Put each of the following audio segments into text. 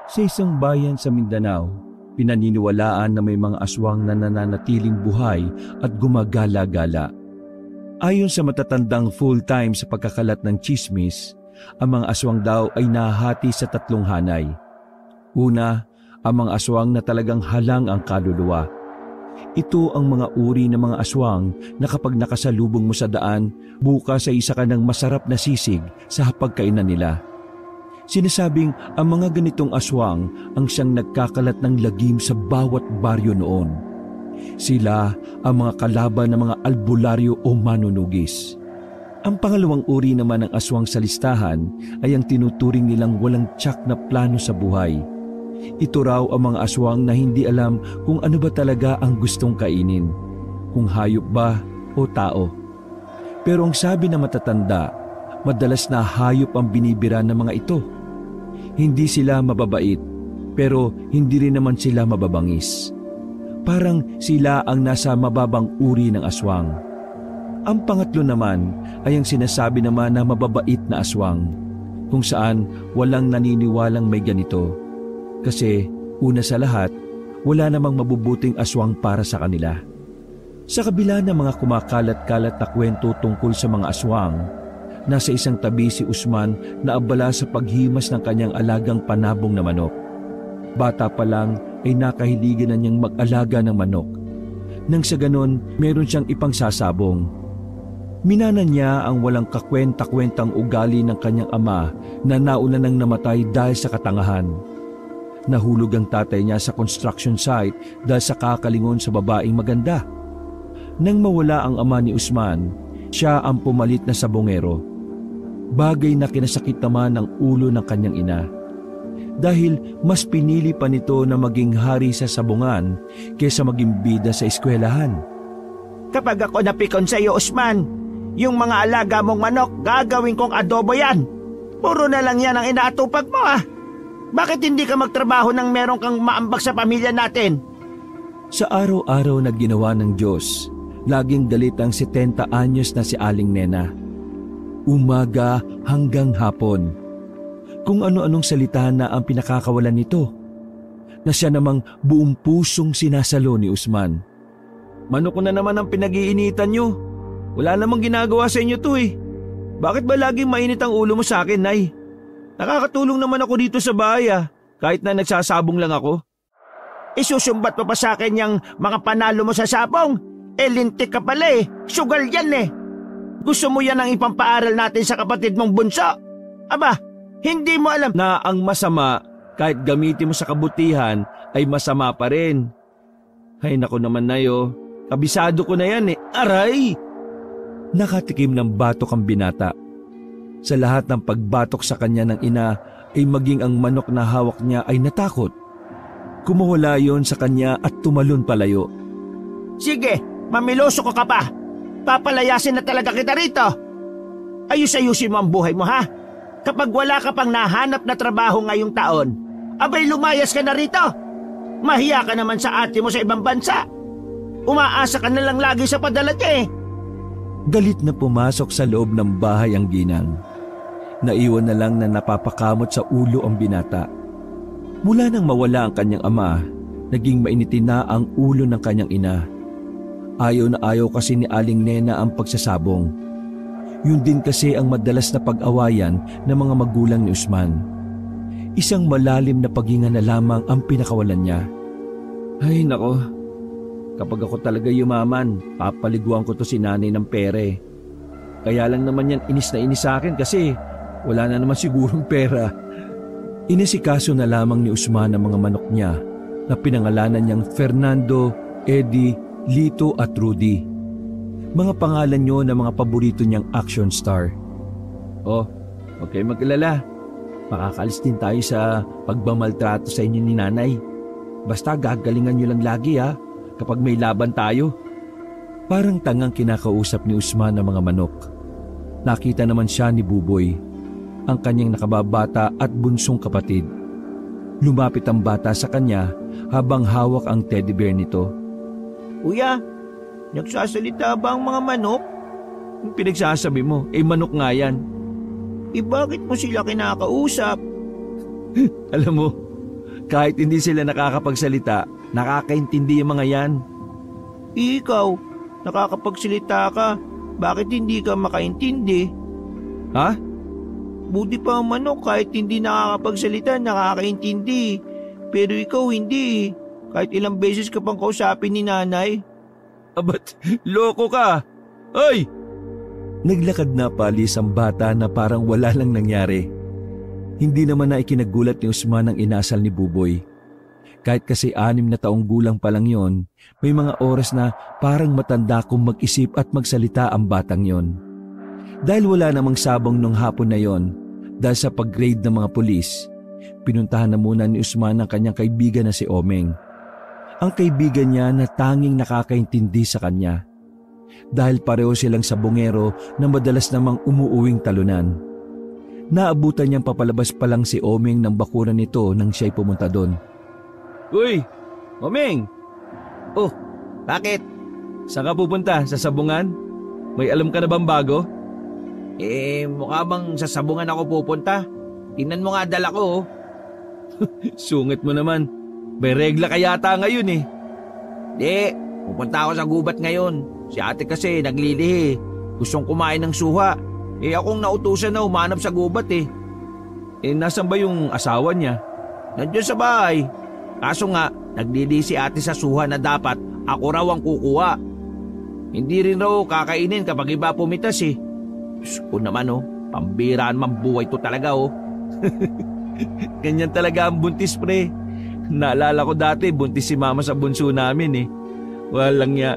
Sa isang bayan sa Mindanao, pinaniniwalaan na may mga aswang na nananatiling buhay at gumagala-gala. Ayon sa matatandang full-time sa pagkakalat ng tsismis, ang mga aswang daw ay nahahati sa 3 hanay. Una, ang mga aswang na talagang halang ang kaluluwa. Ito ang mga uri ng mga aswang na kapag nakasalubong mo sa daan, bukas ay isa ka ng masarap na sisig sa hapagkainan nila. Sinasabing ang mga ganitong aswang ang siyang nagkakalat ng lagim sa bawat baryo noon. Sila ang mga kalaban ng mga albularyo o manunugis. Ang pangalawang uri naman ng aswang sa listahan ay ang tinuturing nilang walang tiyak na plano sa buhay. Ito raw ang mga aswang na hindi alam kung ano ba talaga ang gustong kainin, kung hayop ba o tao. Pero ang sabi na matatanda, madalas na hayop ang binibira ng mga ito. Hindi sila mababait, pero hindi rin naman sila mababangis. Parang sila ang nasa mababang uri ng aswang. Ang pangatlo naman ay ang sinasabi naman na mababait na aswang, kung saan walang naniniwalang may ganito. Kasi una sa lahat, wala namang mabubuting aswang para sa kanila. Sa kabila ng mga kumakalat-kalat na kwento tungkol sa mga aswang, nasa isang tabi si Usman na abala sa paghimas ng kanyang alagang panabong na manok. Bata pa lang ay nakahiligan na niyang mag-alaga ng manok. Nang sa ganon, meron siyang ipangsasabong. Minanan niya ang walang kakwenta-kwentang ugali ng kanyang ama na nauna nang namatay dahil sa katangahan. Nahulog ang tatay niya sa construction site dahil sa kakalingon sa babaeng maganda. Nang mawala ang ama ni Usman, siya ang pumalit na sabongero. Bagay na kinasakit naman ang ulo ng kanyang ina. Dahil mas pinili pa nito na maging hari sa sabungan kaysa maging bida sa eskwelahan. Kapag ako napikon sa iyo, Usman, yung mga alaga mong manok, gagawin kong adobo yan. Puro na lang yan ang inaatupag mo Bakit hindi ka magtrabaho nang meron kang maambag sa pamilya natin? Sa araw-araw na ginawa ng Diyos, laging galit ang 70 anyos na si Aling Nena. Umaga hanggang hapon. Kung ano-anong salita na ang pinakakawalan nito, na siya namang buong pusong sinasalo ni Usman. Manok ko na naman ang pinag-iinitan nyo. Wala namang ginagawa sa inyo to Bakit ba laging mainit ang ulo mo sa akin, Nay? Nakakatulong naman ako dito sa bahay kahit na nagsasabong lang ako. Isusumbat mo pa sa akin yung mga panalo mo sa sabong? Lintik ka pala Sugal yan Gusto mo yan ang ipampaaral natin sa kapatid mong bunso? Aba, hindi mo alam na ang masama, kahit gamitin mo sa kabutihan, ay masama pa rin. Ay naku naman, Nayo. Kabisado ko na yan Aray! Nakatikim ng batok ang binata. Sa lahat ng pagbatok sa kanya ng ina ay maging ang manok na hawak niya ay natakot. Kumuwala yon sa kanya at tumalon palayo. Sige, mamiloso ka pa. Papalayasin na talaga kita rito. Ayus-ayusin mo ang buhay mo Kapag wala ka pang nahanap na trabaho ngayong taon, abay lumayas ka na rito. Mahiya ka naman sa ate mo sa ibang bansa. Umaasa ka na lang lagi sa padala niya Galit na pumasok sa loob ng bahay ang ginang. Naiwan na lang na napapakamot sa ulo ang binata. Mula nang mawala ang kanyang ama, naging mainitin na ang ulo ng kanyang ina. Ayaw na ayaw kasi ni Aling Nena ang pagsasabong. Yun din kasi ang madalas na pag-awayan ng mga magulang ni Usman. Isang malalim na paghinga na lamang ang pinakawalan niya. Ay nako, kapag ako talaga yumaman, papaliguan ko to si nanay ng pere. Kaya lang naman yan inis na inis sa akin kasi wala na naman sigurong pera. Inisikaso na lamang ni Usman ang mga manok niya na pinangalanan niyang Fernando, Eddie, Lito at Rudy. Mga pangalan niyo na mga paborito niyang action star. Oh, huwag kayong mag-alala. Makakalis din tayo sa pagbamaltrato sa inyo ni nanay. Basta gagalingan niyo lang lagi kapag may laban tayo. Parang tangang kinakausap ni Usman ang mga manok. Nakita naman siya ni Buboy, ang kanyang nakababata at bunsong kapatid. Lumapit ang bata sa kanya habang hawak ang teddy bear nito. Kuya, nagsasalita ba ang mga manok? Yung pinagsasabi mo, manok nga yan. Bakit mo sila kinakausap? Alam mo, Kahit hindi sila nakakapagsalita, nakakaintindi yung mga yan. Ikaw, nakakapagsalita ka. Bakit hindi ka makaintindi? Ha? Buti pa ang manok kahit hindi nakakapagsalita, nakakaintindi. Pero ikaw hindi. Kahit ilang beses ka pang kausapin ni nanay. Abat, loko ka! Ay! Naglakad na palis ang bata na parang wala lang nangyari. Hindi naman na ikinagulat ni Usman ang inasal ni Buboy. Kahit kasi 6 na taong gulang pa lang yon, may mga oras na parang matanda kung mag-isip at magsalita ang batang yon. Dahil wala namang sabong nung hapon na yon, dahil sa pag-raid ng mga pulis, pinuntahan na muna ni Usman ang kanyang kaibigan na si Omeng. Ang kaibigan niya na tanging nakakaintindi sa kanya. Dahil pareho silang sabongero na madalas namang umuuwing talunan. Naabutan niyang papalabas pa lang si Omeng ng bakuran nito nang siya'y pumunta doon. Uy! Omeng! Oh, bakit? Saan ka pupunta? Sa sabungan? May alam ka na bang bago? Mukha bang sa sabungan ako pupunta? Tingnan mo nga dala ko, oh. Sungit mo naman. May regla ka yata ngayon eh. Di, pupunta ako sa gubat ngayon. Si ate kasi naglilihi. Gustong kumain ng suha. Akong nautusan na umanap sa gubat eh. Nasan ba yung asawa niya? Nandiyan sa bahay. Kaso nga, naglilihi si ate sa suha na dapat ako raw ang kukuha. Hindi rin raw kakainin kapag iba pumitas eh. Diyos ko naman oh, pambiraan man buhay to talaga oh. Ganyan talaga ang buntis, pre. Naalala ko dati, buntis si mama sa bunso namin eh. Walang ya.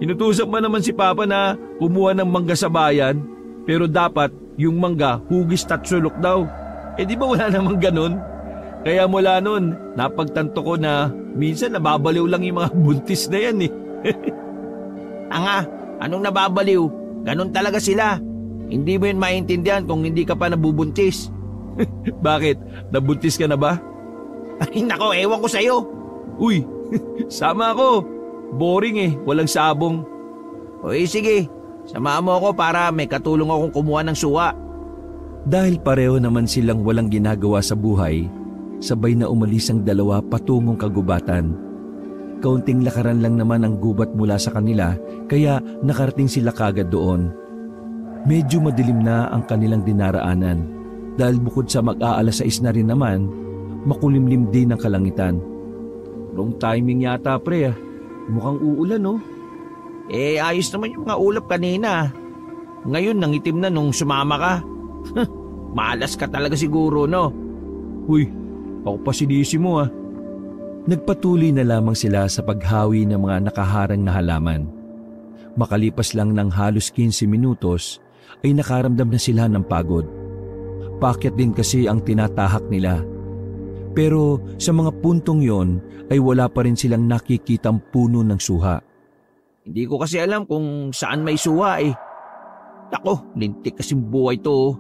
Inutusan pa naman si Papa na kumuha ng mangga sa bayan, pero dapat yung mangga hugis tatsulok daw. Di ba wala namang ganun? Kaya mula nun, napagtanto ko na minsan nababaliw lang yung mga buntis na yan eh. Tanga, anong nababaliw? Ganun talaga sila. Hindi mo yun maintindihan kung hindi ka pa nabubuntis. Bakit? Nabuntis ka na ba? Ay nako, ewan ko sa'yo. Uy, sama ako. Boring eh, walang sabong. Uy, sige. Samahan mo ako para may katulong akong kumuha ng suwa. Dahil pareho naman silang walang ginagawa sa buhay, sabay na umalis ang dalawa patungong kagubatan. Kaunting lakaran lang naman ang gubat mula sa kanila, kaya nakarating sila kagad doon. Medyo madilim na ang kanilang dinaraanan, dahil bukod sa mag-aalas 6 na rin naman, makulimlim din ang kalangitan. Wrong timing yata, pre ah. Mukhang uulan, no? Ayos naman yung mga ulap kanina. Ngayon, nangitim na nung sumama ka. Malas ka talaga siguro, no? Uy, ako pa sinisi mo, ah. Nagpatuloy na lamang sila sa paghawi ng mga nakaharang na halaman. Makalipas lang ng halos 15 minutos, ay nakaramdam na sila ng pagod. Paakyat din kasi ang tinatahak nila. Pero sa mga puntong yon ay wala pa rin silang nakikitang puno ng suha. Hindi ko kasi alam kung saan may suha eh. Ako, lintik kasing buhay to.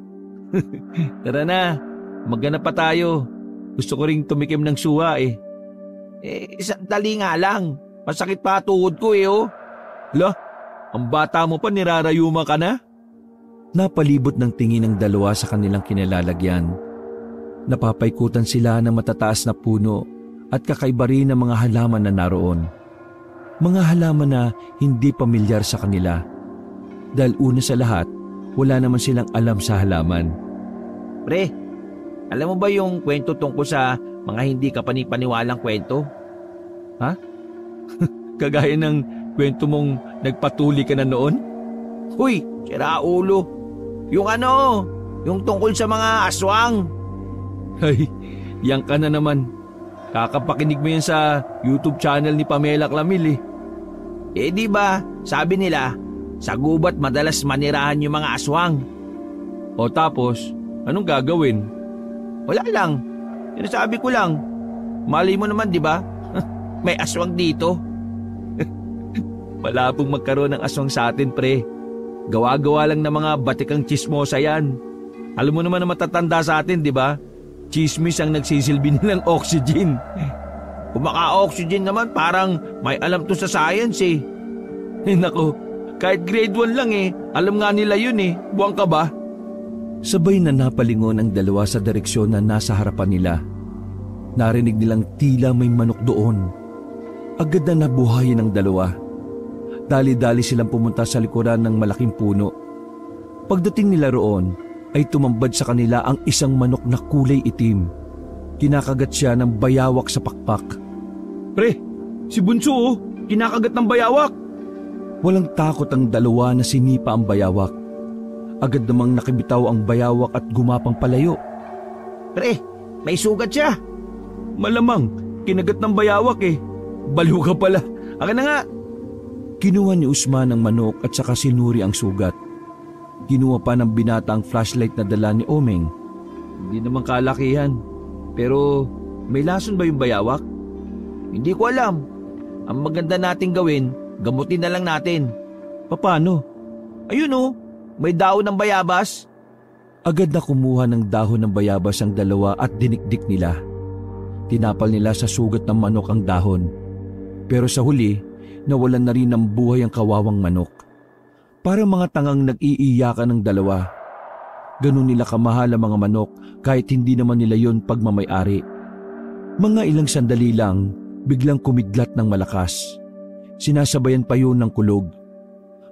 Tara na, maghanap pa tayo. Gusto ko ring tumikim ng suha eh. Sandali nga lang. Masakit pa tuhod ko eh oh. Hala, ang bata mo pa nirarayuma ka na? Napalibot ng tingin ng dalawa sa kanilang kinalalagyan. Napapaikutan sila ng matataas na puno at kakaiba rin ng mga halaman na naroon. Mga halaman na hindi pamilyar sa kanila. Dahil una sa lahat, wala naman silang alam sa halaman. Pre, alam mo ba yung kwento tungkol sa mga hindi ka panipaniwalang kwento? Ha? Kagaya ng kwento mong nagpatuli ka na noon? Huy, sira ulo. Yung ano, yung tungkol sa mga aswang. Ay, yang ka na naman. Kakapakinig mo yan sa YouTube channel ni Pamela Clamil eh. Di ba, sabi nila, sa gubat madalas manirahan yung mga aswang. O tapos, anong gagawin? Wala lang. Sinasabi ko lang. Mali mo naman, di ba? May aswang dito. Malabong magkaroon ng aswang sa atin, pre. Gawa-gawa lang ng mga batikang chismosa yan. Alam mo naman na matatanda sa atin, di ba? Chismis ang nagsisilbi nilang oxygen. Kung maka-oxygen naman, parang may alam to sa science eh. Nako, kahit grade 1 lang eh. Alam nga nila yun eh. Buwang ka ba? Sabay na napalingon ang dalawa sa direksyon na nasa harapan nila. Narinig nilang tila may manok doon. Agad na nabuhayin ang dalawa. Dali-dali silang pumunta sa likuran ng malaking puno. Pagdating nila roon, ay tumambad sa kanila ang isang manok na kulay itim. Kinakagat siya ng bayawak sa pakpak. Pre, si Bunso oh, kinakagat ng bayawak. Walang takot ang dalawa na sinipa ang bayawak. Agad namang nakibitaw ang bayawak at gumapang palayo. Pre, may sugat siya. Malamang, kinagat ng bayawak eh. Baliw ka pala. Akin na nga. Kinuha ni Usman ang manok at saka sinuri ang sugat. Kinuha pa ng binata ang flashlight na dala ni Omeng. Hindi naman kalakihan. Pero may lason ba yung bayawak? Hindi ko alam. Ang maganda nating gawin, gamutin na lang natin. Paano? Ayun oh, may daon ng bayabas. Agad na kumuha ng dahon ng bayabas ang dalawa at dinikdik nila. Tinapal nila sa sugat ng manok ang dahon. Pero sa huli, nawalan na rin ng buhay ang kawawang manok. Para mga tangang nag-iiyakan ng dalawa. Ganun nila kamahal ang mga manok kahit hindi naman nila yon pagmamay-ari. Mga ilang sandali lang, biglang kumidlat ng malakas. Sinasabayan pa yun ng kulog.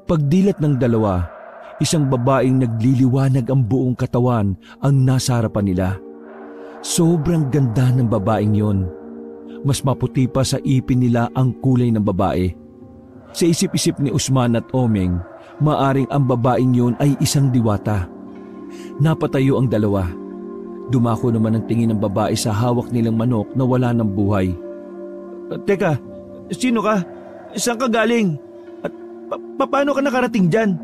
Pagdilat ng dalawa, isang babaeng nagliliwanag ang buong katawan ang nasa harapan nila. Sobrang ganda ng babaeng yon. Mas maputi pa sa ipin nila ang kulay ng babae. Sa isip-isip ni Usman at Omeng, maaring ang babaeng yon ay isang diwata. Napatayo ang dalawa. Dumako naman ang tingin ng babae sa hawak nilang manok na wala ng buhay. Teka, sino ka? Saan ka galing? At paano ka nakarating dyan?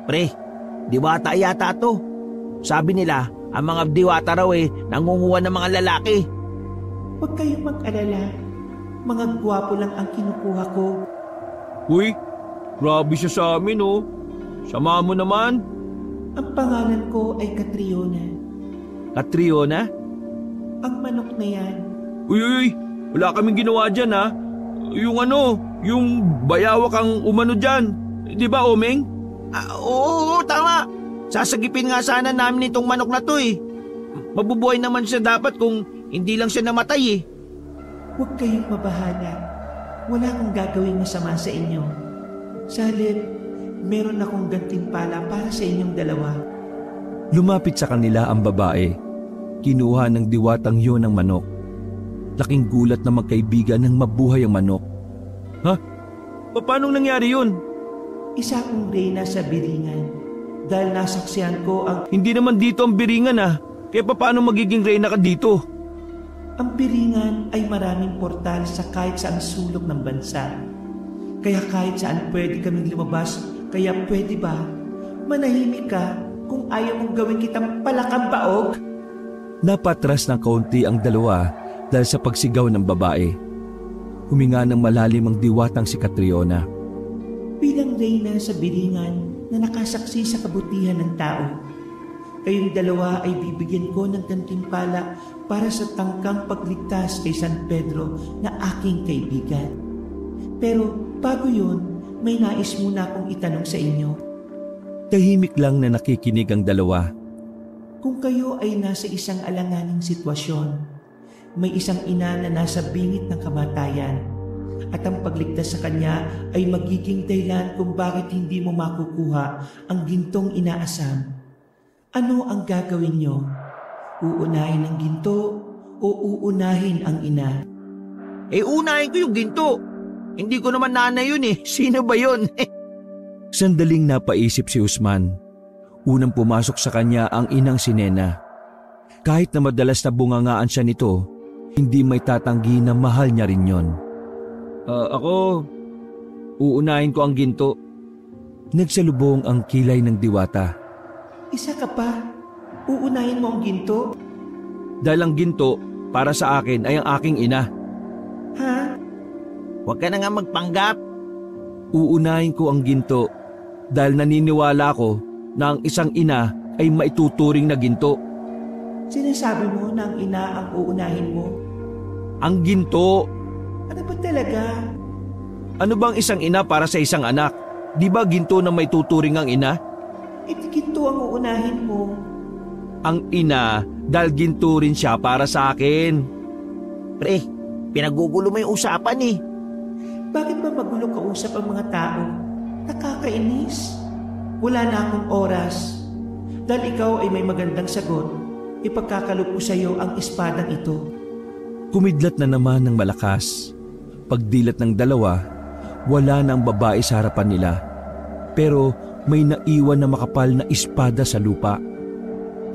Pre, diwata yata to. Sabi nila, ang mga diwata raw nangunguha ng mga lalaki. Huwag kayong mag-alala. Mga gwapo lang ang kinukuha ko. Uy, grabe siya sa amin oh. Sama mo naman. Ang pangalan ko ay Catriona. Catriona? Ang manok na yan. Uy, wala kaming ginawa dyan ha. Yung bayawak ang umano dyan. Di ba, Omeng? Oo, tama. Sasagipin nga sana namin itong manok na to eh. Mabubuhay naman siya dapat kung hindi lang siya namatay eh. Huwag kayong mabahala. Wala akong gagawing masama sa inyo. Sa halip, meron akong gantimpala para sa inyong dalawa. Lumapit sa kanila ang babae. Kinuha ng diwatang yun ang manok. Laking gulat na magkaibigan nang mabuhay ang manok. Ha? Paano nangyari yun? Isa akong reyna sa Biringan. Dahil nasaksihan ko ang... Hindi naman dito ang Biringan ah. Kaya paano magiging reyna ka dito? Ang Biringan ay maraming portal sa kahit saang sulok ng bansa. Kaya kahit saan pwede kaming lumabas, kaya pwede ba? Manahimik ka kung ayaw mong gawin kitang palakang-baog? Napatras ng kaunti ang dalawa dahil sa pagsigaw ng babae. Huminga ng malalim ang diwatang si Catriona. Bilang reyna sa Biringan na nakasaksi sa kabutihan ng tao, kayong dalawa ay bibigyan ko ng gantimpala para sa tangkang pagligtas kay San Pedro na aking kaibigan. Pero bago yun, may nais muna akong itanong sa inyo. Tahimik lang na nakikinig ang dalawa. Kung kayo ay nasa isang alanganing sitwasyon, may isang ina na nasa bingit ng kamatayan, at ang pagligtas sa kanya ay magiging dahilan kung bakit hindi mo makukuha ang gintong inaasam. Ano ang gagawin nyo? Uunahin ang ginto o uunahin ang ina? Unahin ko yung ginto. Hindi ko naman nanay yun eh. Sino ba yun? Sandaling napaisip si Usman. Unang pumasok sa kanya ang inang si Nena. Kahit na madalas na bungangaan siya nito, hindi may tatanggi na mahal niya rin yon. Ako, uunahin ko ang ginto. Nagsalubong ang kilay ng diwata. Isa ka pa? Uunahin mo ang ginto? Dahil ang ginto, para sa akin ay ang aking ina. Ha? Huwag ka na nga magpanggap. Uunahin ko ang ginto dahil naniniwala ko na ang isang ina ay maituturing na ginto. Sinasabi mo na ang ina ang uunahin mo? Ang ginto. Ano ba talaga? Ano bang isang ina para sa isang anak? Di ba ginto na maituturing ang ina? Ginto ang uunahin mo. Ang ina dahil ginto rin siya para sa akin. Pre, pinagugulo mo yung usapan eh. Bakit ba magulo kausap ang mga tao? Nakakainis. Wala na akong oras. Dahil ikaw ay may magandang sagot, ipagkakalob ko sa iyo ang espadang ito. Kumidlat na naman ng malakas. Pagdilat ng dalawa, wala na ang babae sa harapan nila. Pero may naiwan na makapal na espada sa lupa.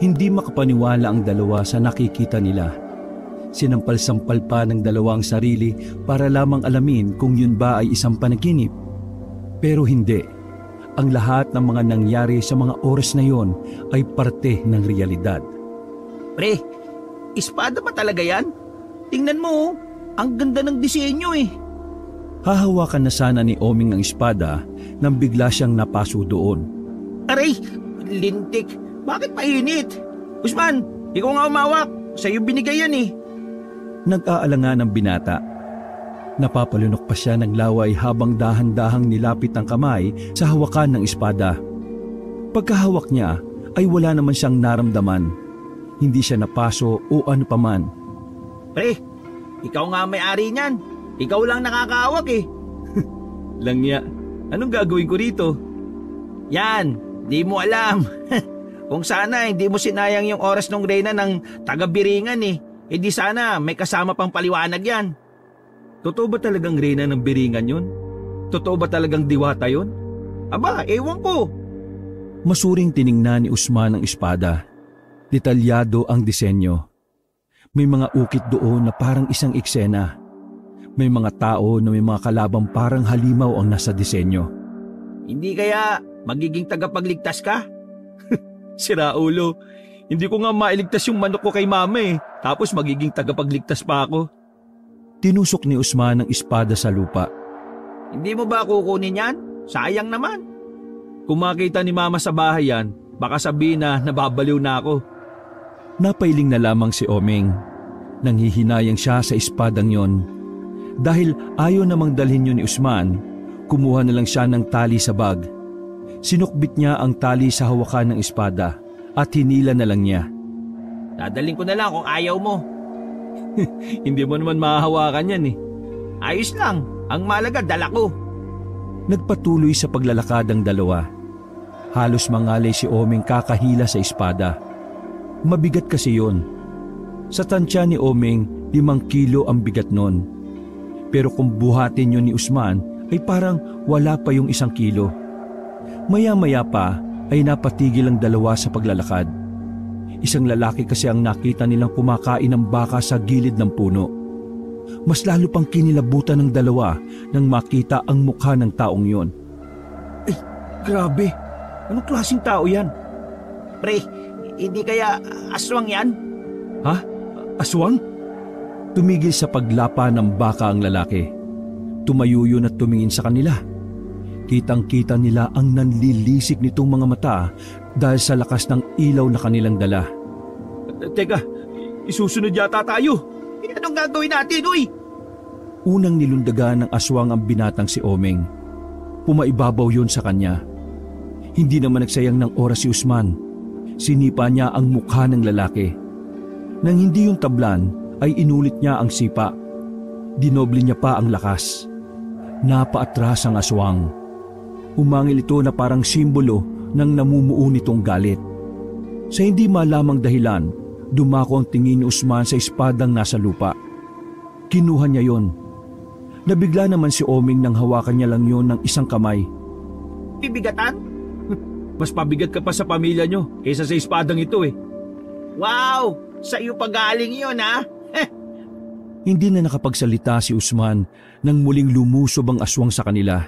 Hindi makapaniwala ang dalawa sa nakikita nila. Sinampal-sampal pa ng dalawang sarili para lamang alamin kung yun ba ay isang panaginip. Pero hindi. Ang lahat ng mga nangyari sa mga oras na yon ay parte ng realidad. Pre, espada ba talaga yan? Tingnan mo, ang ganda ng disenyo eh. Hahawakan na sana ni Oming ang espada nang bigla siyang napaso doon. Aray, lintik. Bakit mainit? Usman, ikaw nga umawak. Sa'yo binigay yan eh. Nag-aalangan ang binata. Napapalunok pa siya ng laway habang dahan-dahang nilapit ang kamay sa hawakan ng espada. Pagkahawak niya ay wala naman siyang naramdaman. Hindi siya napaso o ano paman. Pre, ikaw nga may-ari niyan. Ikaw lang nakakahawak eh. Langya, anong gagawin ko rito? Yan, di mo alam. Kung sana hindi mo sinayang yung oras ng reyna ng taga-Biringan eh. Eh di sana may kasama pang paliwanag yan. Totoo ba talagang reyna ng Biringan yun? Totoo ba talagang diwata yun? Aba, ewan ko. Masuring tiningnan ni Usman ang espada. Detalyado ang disenyo. May mga ukit doon na parang isang eksena. May mga tao na may mga kalabang parang halimaw ang nasa disenyo. Hindi kaya magiging tagapagligtas ka? Sira ulo. Hindi ko nga mailigtas yung manok ko kay mama eh. Tapos magiging tagapagligtas pa ako. Tinusok ni Usman ang espada sa lupa. Hindi mo ba kukunin yan? Sayang naman. Kung makita ni mama sa bahay yan, baka sabihin na nababaliw na ako. Napailing na lamang si Oming. Nanghihinayang siya sa espadang yon. Dahil ayaw namang dalhin yun ni Usman, kumuha na lang siya ng tali sa bag. Sinukbit niya ang tali sa hawakan ng espada at hinila na lang niya. Dadaling ko na lang kung ayaw mo. Hindi mo naman mahahawakan yan eh. Ayos lang, ang malaga dala ko. Nagpatuloy sa paglalakad ang dalawa. Halos mangalay si Oming kakahila sa espada. Mabigat kasi yon. Sa tansya ni Oming, 5 kilo ang bigat nun. Pero kung buhatin yun ni Usman, ay parang wala pa yung 1 kilo. Maya-maya pa ay napatigil ang dalawa sa paglalakad. Isang lalaki kasi ang nakita nilang kumakain ng baka sa gilid ng puno. Mas lalo pang kinilabutan ng dalawa nang makita ang mukha ng taong yon. Ay, grabe. Anong klaseng tao yan? Pre, hindi kaya aswang yan? Ha? Aswang? Tumigil sa paglapa ng baka ang lalaki. Tumayo yun at tumingin sa kanila. Kitang-kita nila ang nanlilisik nitong mga mata dahil sa lakas ng ilaw na kanilang dala. Teka, isusunod yata tayo. Anong gagawin natin, uy? Unang nilundagan ng aswang ang binatang si Omeng. Pumaibabaw yun sa kanya. Hindi naman nagsayang ng oras si Usman. Sinipa niya ang mukha ng lalaki. Nang hindi yung tablan, ay inulit niya ang sipa. Dinoble niya pa ang lakas. Napaatras ang aswang. Umangil ito na parang simbolo ng namumuo nitong galit. Sa hindi malamang dahilan, dumako ang tingin ni Usman sa espadang nasa lupa. Kinuha niya yon. Nabigla naman si Oming nang hawakan niya lang yon ng isang kamay. Bibigatan? Mas pabigat ka pa sa pamilya nyo kaysa sa espadang ito eh. Wow! Sa iyo pa galing yun, ha? Hindi na nakapagsalita si Usman nang muling lumusob ang aswang sa kanila.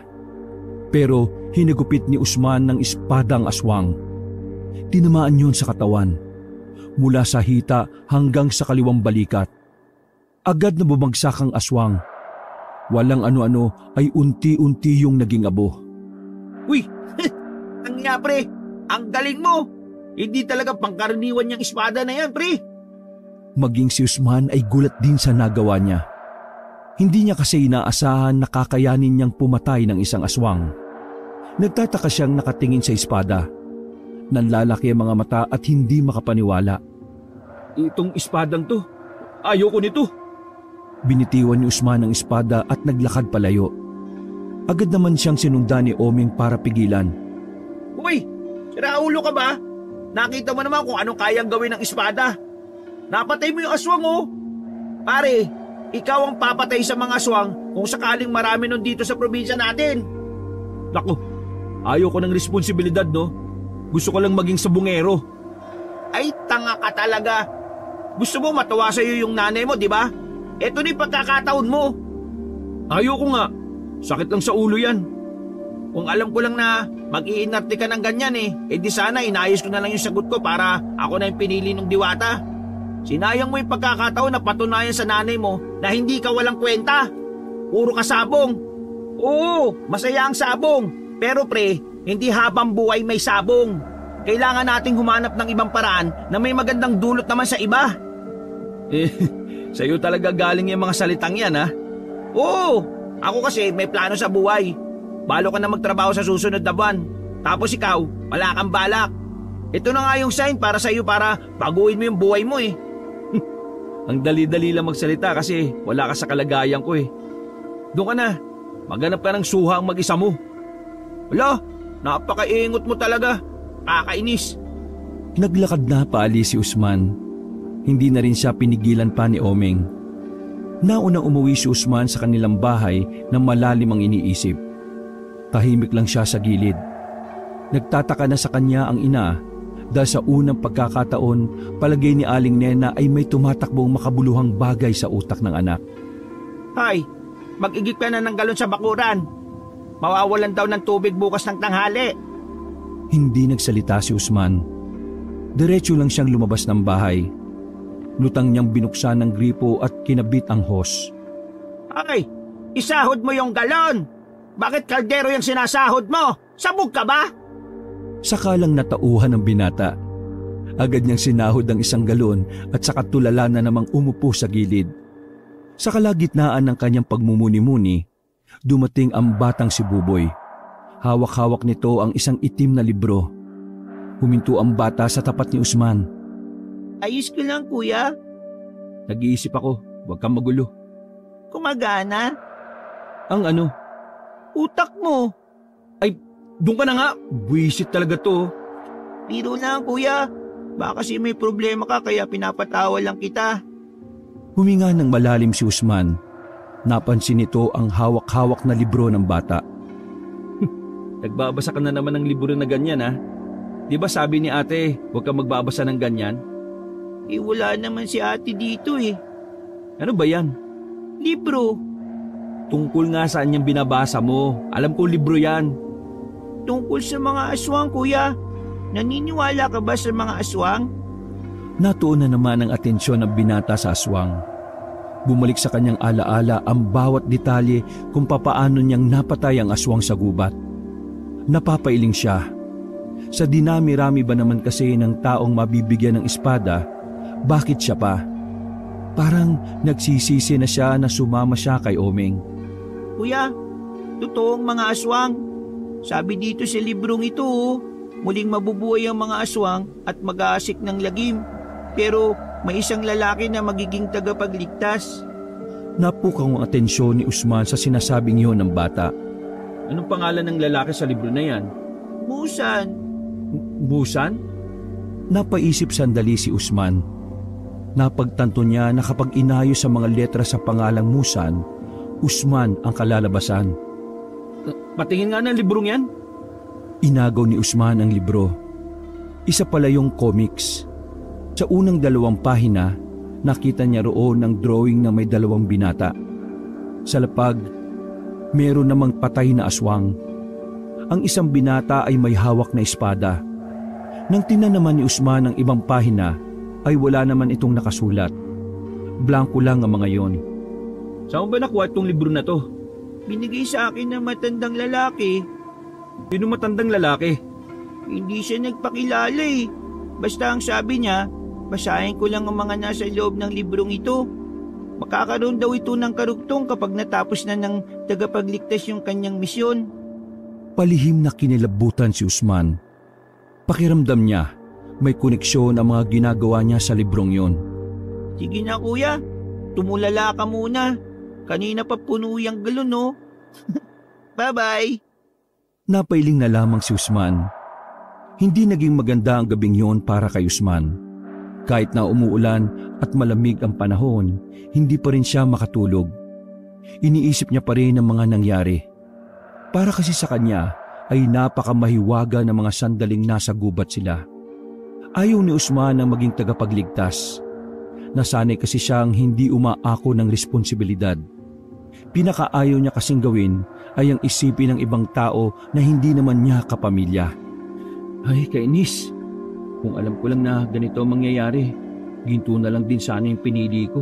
Pero hinagupit ni Usman ng espada ang aswang. Tinamaan yun sa katawan. Mula sa hita hanggang sa kaliwang balikat. Agad na bumagsak ang aswang. Walang ano-ano ay unti-unti yung naging abo. Uy! Ang nga, pre! Ang galing mo! Hindi talaga pangkaraniwan niyang espada na yan, pre! Maging si Usman ay gulat din sa nagawa niya. Hindi niya kasi inaasahan na kakayanin niyang pumatay ng isang aswang. Nagtataka siyang nakatingin sa espada. Nanlalaki ang mga mata at hindi makapaniwala. Itong espadang to, ayoko nito. Binitiwan ni Usman ang espada at naglakad palayo. Agad naman siyang sinundan ni Oming para pigilan. Uy! Siraulo ka ba? Nakita mo naman kung anong kayang gawin ng espada. Napatay mo yung aswang oh! Pare, ikaw ang papatay sa mga aswang kung sakaling marami nun dito sa probinsya natin. Naku, ayaw ko ng responsibilidad no. Gusto ko lang maging sabungero. Ay, tanga ka talaga. Gusto mo matuwa sa'yo yung nanay mo, di ba? Ito na yung pagkakataon mo. Ayaw ko nga. Sakit lang sa ulo yan. Kung alam ko lang na mag-iinarte ka ng ganyan di sana inayos ko na lang yung sagot ko para ako na yung pinili ng diwata. Sinayang mo yung pagkakataon na patunayan sa nanay mo na hindi ka walang kwenta. Puro ka sabong. Oo, masaya ang sabong. Pero pre, hindi habang buhay may sabong. Kailangan nating humanap ng ibang paraan na may magandang dulot naman sa iba. Sa'yo talaga galing yung mga salitang yan ha? Oo, ako kasi may plano sa buhay. Balo ka na magtrabaho sa susunod na buwan. Tapos ikaw, wala kang balak. Ito na nga yung sign para sa'yo para baguhin mo yung buhay mo Ang dali-dali lang magsalita kasi wala ka sa kalagayan ko Doon ka na, maghanap ka ng suha ang mag-isa mo. Wala, napakaingot mo talaga. Kakainis. Naglakad na paalis si Usman. Hindi na rin siya pinigilan pa ni Oming. Naunang umuwi si Usman sa kanilang bahay na malalim ang iniisip. Tahimik lang siya sa gilid. Nagtataka na sa kanya ang ina dahil sa unang pagkakataon, palagay ni Aling Nena ay may tumatakbong makabuluhang bagay sa utak ng anak. Hay, mag-igip ka na ng galon sa bakuran. Mawawalan daw ng tubig bukas ng tanghali. Hindi nagsalita si Usman. Diretso lang siyang lumabas ng bahay. Lutang niyang binuksan ng gripo at kinabit ang hose. Ay, isahod mo yung galon! Bakit kaldero yung sinasahod mo? Sabog ka ba? Saka lang natauhan ng binata. Agad niyang sinahod ang isang galon at saka tulala na namang umupo sa gilid. Sa kalagitnaan ng kanyang pagmumuni-muni, dumating ang batang si Buboy. Hawak-hawak nito ang isang itim na libro. Huminto ang bata sa tapat ni Usman. Ayos ko lang kuya. Nag-iisip ako, huwag kang magulo. Kumagana? Ang ano? Utak mo. Ay, doon ka na nga. Buwisit talaga to. Biro lang kuya. Baka kasi may problema ka kaya pinapatawa lang kita. Huminga ng malalim si Usman. Napansin nito ang hawak-hawak na libro ng bata. Nagbabasa ka na naman ng libro na ganyan ha? Di ba sabi ni ate, huwag kang magbabasa ng ganyan? Wala naman si ate dito Ano ba yan? Libro. Tungkol nga saan yung binabasa mo. Alam ko libro yan. Tungkol sa mga aswang kuya. Naniniwala ka ba sa mga aswang? Natuon na naman ang atensyon ng binata sa aswang. Bumalik sa kanyang alaala ang bawat detalye kung papaano niyang napatay ang aswang sa gubat. Napapailing siya. Sa dinami-rami ba naman kasi ng taong mabibigyan ng espada, bakit siya pa? Parang nagsisisi na siya na sumama siya kay Oming. Kuya, totoong mga aswang. Sabi dito sa librong ito, muling mabubuhay ang mga aswang at mag-aasik ng lagim. Pero may isang lalaki na magiging tagapagligtas. Napukang ang atensyon ni Usman sa sinasabing yon ng bata. Anong pangalan ng lalaki sa libro na yan? Musan. Busan? Napaisip sandali si Usman. Napagtanto niya na kapag inayos sa mga letra sa pangalang Musan, Usman ang kalalabasan. Patingin nga ng librong yan. Inagaw ni Usman ang libro. Isa pala yung comics. Sa unang 2 pahina, nakita niya roon ng drawing na may 2 binata. Sa lapag, meron namang patay na aswang. Ang isang binata ay may hawak na espada. Nang tingnan naman ni Usman ang ibang pahina, ay wala naman itong nakasulat. Blanko lang ang mga yon. Saan ba nakuha itong libro na to? Binigay sa akin ng matandang lalaki. Sino matandang lalaki? Hindi siya nagpakilala Basta ang sabi niya, basahin ko lang ang mga nasa loob ng librong ito. Makakaroon daw ito ng karugtong kapag natapos na ng tagapagligtas yung kanyang misyon. Palihim na kinilabutan si Usman. Pakiramdam niya, may koneksyon ang mga ginagawa niya sa librong yon. Sige na kuya, tumulala ka muna. Kanina pa puno yung galon, no? Bye-bye. Napailing na lamang si Usman. Hindi naging maganda ang gabing yon para kay Usman. Kahit na umuulan at malamig ang panahon, hindi pa rin siya makatulog. Iniisip niya pa rin ang mga nangyari. Para kasi sa kanya ay napakamahiwaga ng mga sandaling nasa gubat sila. Ayaw ni Usman ang maging tagapagligtas. Nasanay kasi siyang hindi umaako ng responsibilidad. Pinakaayaw niya kasing gawin ay ang isipin ng ibang tao na hindi naman niya kapamilya. Ay, kainis. Kung alam ko lang na ganito ang mangyayari, ginto na lang din sana yung pinili ko.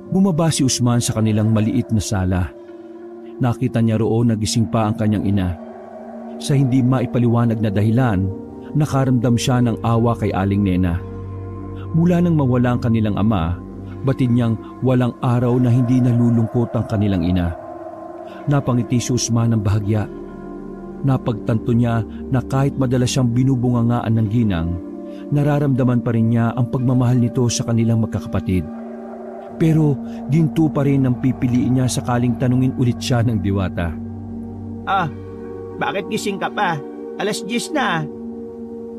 Bumaba si Usman sa kanilang maliit na sala. Nakita niya roon na gising pa ang kanyang ina. Sa hindi maipaliwanag na dahilan, nakaramdam siya ng awa kay Aling Nena. Mula nang mawala ang kanilang ama, batid niyang walang araw na hindi nalulungkot ang kanilang ina. Napangiti si Usman ng bahagya. Napagtanto niya na kahit madalas siyang binubungangaan ng ginang, nararamdaman pa rin niya ang pagmamahal nito sa kanilang magkakapatid. Pero ginto pa rin ang pipiliin niya sakaling tanungin ulit siya ng diwata. Bakit gising ka pa? 10:00 na.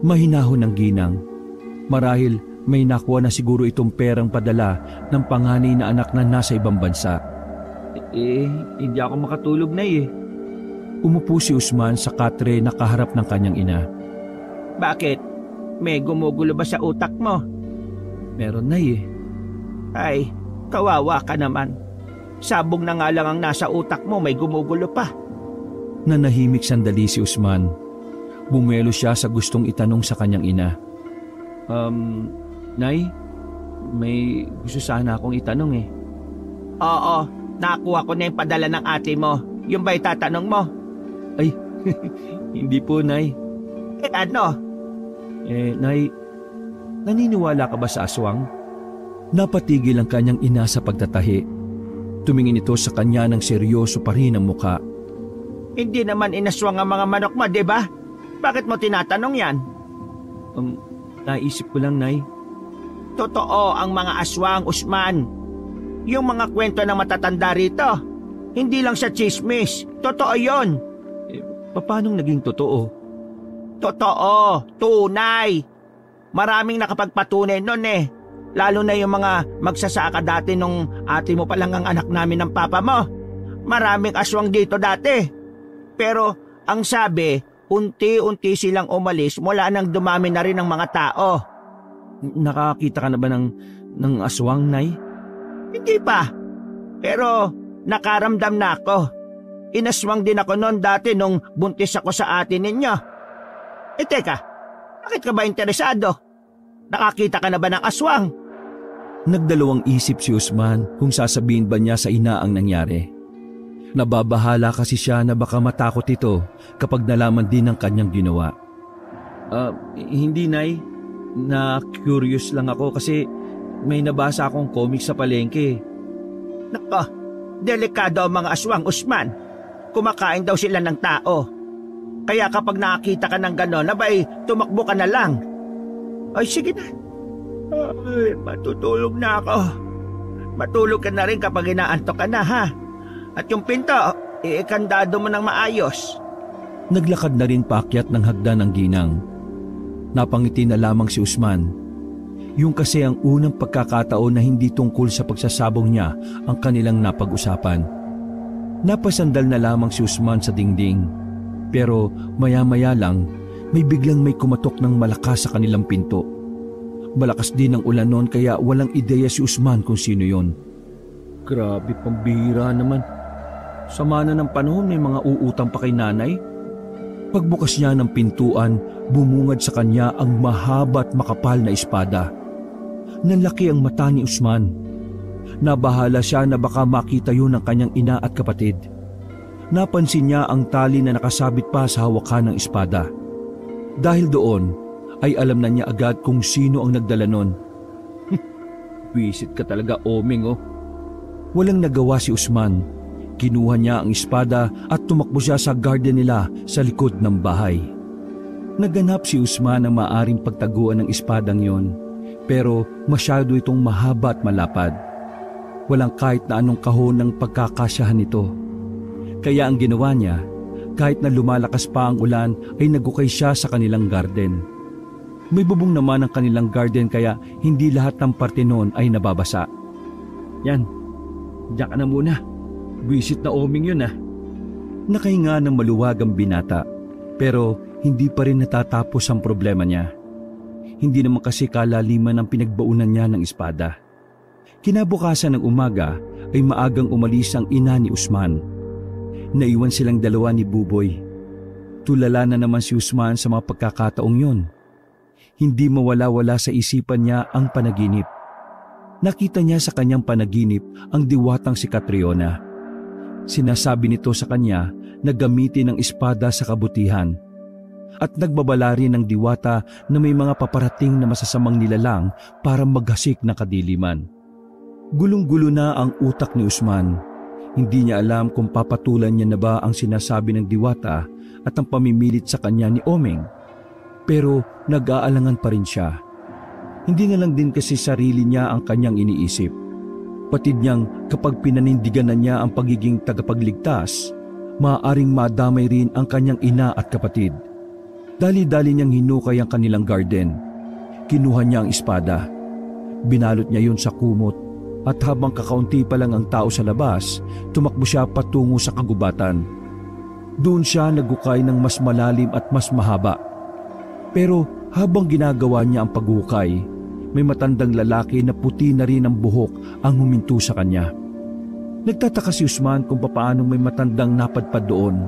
Mahinahon ng ginang. Marahil may nakuha na siguro itong perang padala ng panganay na anak na nasa ibang bansa. Hindi ako makatulog na eh. Umupo si Usman sa katre na kaharap ng kanyang ina. Bakit? May gumugulo ba sa utak mo? Meron na eh. Ay, kawawa ka naman. Sabog na nga lang ang nasa utak mo, may gumugulo pa. Nanahimik sandali si Usman. Bumelo siya sa gustong itanong sa kanyang ina. Nay, may gusto sana akong itanong eh. Oo, nakuha ko na yung padala ng ate mo. Yung ba'y tatanong mo? Ay, hindi po, Nay. Ano? Nay, naniniwala ka ba sa aswang? Napatigil ang kanyang ina sa pagtatahi. Tumingin ito sa kanya ng seryoso pa rin ang muka. Hindi naman inaswang ang mga manok mo, di ba? Bakit mo tinatanong yan? Naisip ko lang, Nay. Totoo ang mga aswang, Usman. Yung mga kwento ng matatanda rito, hindi lang sa chismis. Totoo yon. Paano naging totoo? Totoo, tunay. Maraming nakapagpatunay nun eh. Lalo na yung mga magsasaka dati nung ate mo pa lang ang anak namin ng papa mo. Maraming aswang dito dati. Pero ang sabi, unti-unti silang umalis mula nang dumami na rin ang mga tao. Nakakita ka na ba ng aswang, Nay? Hindi pa. Pero nakaramdam na ako. Inaswang din ako noon dati nung buntis ako sa ate ninyo. Teka, bakit ka ba interesado? Nakakita ka na ba ng aswang? Nagdalawang isip si Usman kung sasabihin ba niya sa ina ang nangyari. Nababahala kasi siya na baka matakot ito kapag nalaman din ng kanyang ginawa. Hindi, Nay. Na-curious lang ako kasi may nabasa akong comic sa palengke. Nako, delikado ang mga aswang, Usman. Kumakain daw sila ng tao. Kaya kapag nakakita ka ng gano'n, abay, tumakbo ka na lang. Ay, sige na. Ay, matutulog na ako. Matulog ka na rin kapag inaantok ka na, ha? At yung pinto, iikandado mo ng maayos. Naglakad na rin paakyat ng hagdan ng ginang. Napangiti na lamang si Usman. Yung kasi ang unang pagkakataon na hindi tungkol sa pagsasabong niya ang kanilang napag-usapan. Napasandal na lamang si Usman sa dingding. Pero maya-maya lang, may kumatok ng malakas sa kanilang pinto. Malakas din ang ulan noon kaya walang ideya si Usman kung sino yon. Grabe, pambihira naman. Sama na ng panahon, may mga uutang pa kay nanay. Pagbukas niya ng pintuan, bumungad sa kanya ang mahaba at makapal na espada. Nanlaki ang mata ni Usman. Nabahala siya na baka makita yun ng kanyang ina at kapatid. Napansin niya ang tali na nakasabit pa sa hawakan ng espada. Dahil doon, ay alam na niya agad kung sino ang nagdala nun. Visit ka talaga, Oming, oh. Walang nagawa si Usman. Kinuha niya ang espada at tumakbo siya sa garden nila sa likod ng bahay. Naganap si Usman ng maaring pagtaguan ng espadang yon, pero masyado itong mahaba at malapad. Walang kahit na anong kahon ng pagkakasyahan nito. Kaya ang ginawa niya, kahit na lumalakas pa ang ulan ay nagukay siya sa kanilang garden. May bubong naman ang kanilang garden kaya hindi lahat ng parte noon ay nababasa. Yan, diyan ka na muna. Buisit na oming yun ah. Nakahinga ng maluwag ang binata, pero hindi pa rin natatapos ang problema niya. Hindi naman kasi kalaliman ang pinagbaunan niya ng espada. Kinabukasan ng umaga ay maagang umalis ang ina ni Usman. Naiwan silang dalawa ni Buboy. Tulala na naman si Usman sa mga pagkakataong yun. Hindi mawala-wala sa isipan niya ang panaginip. Nakita niya sa kanyang panaginip ang diwatang si Catriona. Sinasabi nito sa kanya na gamitin ang espada sa kabutihan. At nagbabala rin ng diwata na may mga paparating na masasamang nilalang para maghasik na kadiliman. Gulong-gulo na ang utak ni Usman. Hindi niya alam kung papatulan niya na ba ang sinasabi ng diwata at ang pamimilit sa kanya ni Omeng. Pero nag-aalangan pa rin siya. Hindi na lang din kasi sarili niya ang kanyang iniisip. Patid niyang kapag pinanindigan na niya ang pagiging tagapagligtas, maaaring madamay rin ang kanyang ina at kapatid. Dali-dali niyang hinukay ang kanilang garden. Kinuha niya ang espada. Binalot niya yun sa kumot at habang kakaunti pa lang ang tao sa labas, tumakbo siya patungo sa kagubatan. Doon siya nagukay ng mas malalim at mas mahaba. Pero habang ginagawa niya ang paghukay, may matandang lalaki na puti na rin ang buhok ang huminto sa kanya. Nagtataka si Usman kung papaano may matandang napadpad doon,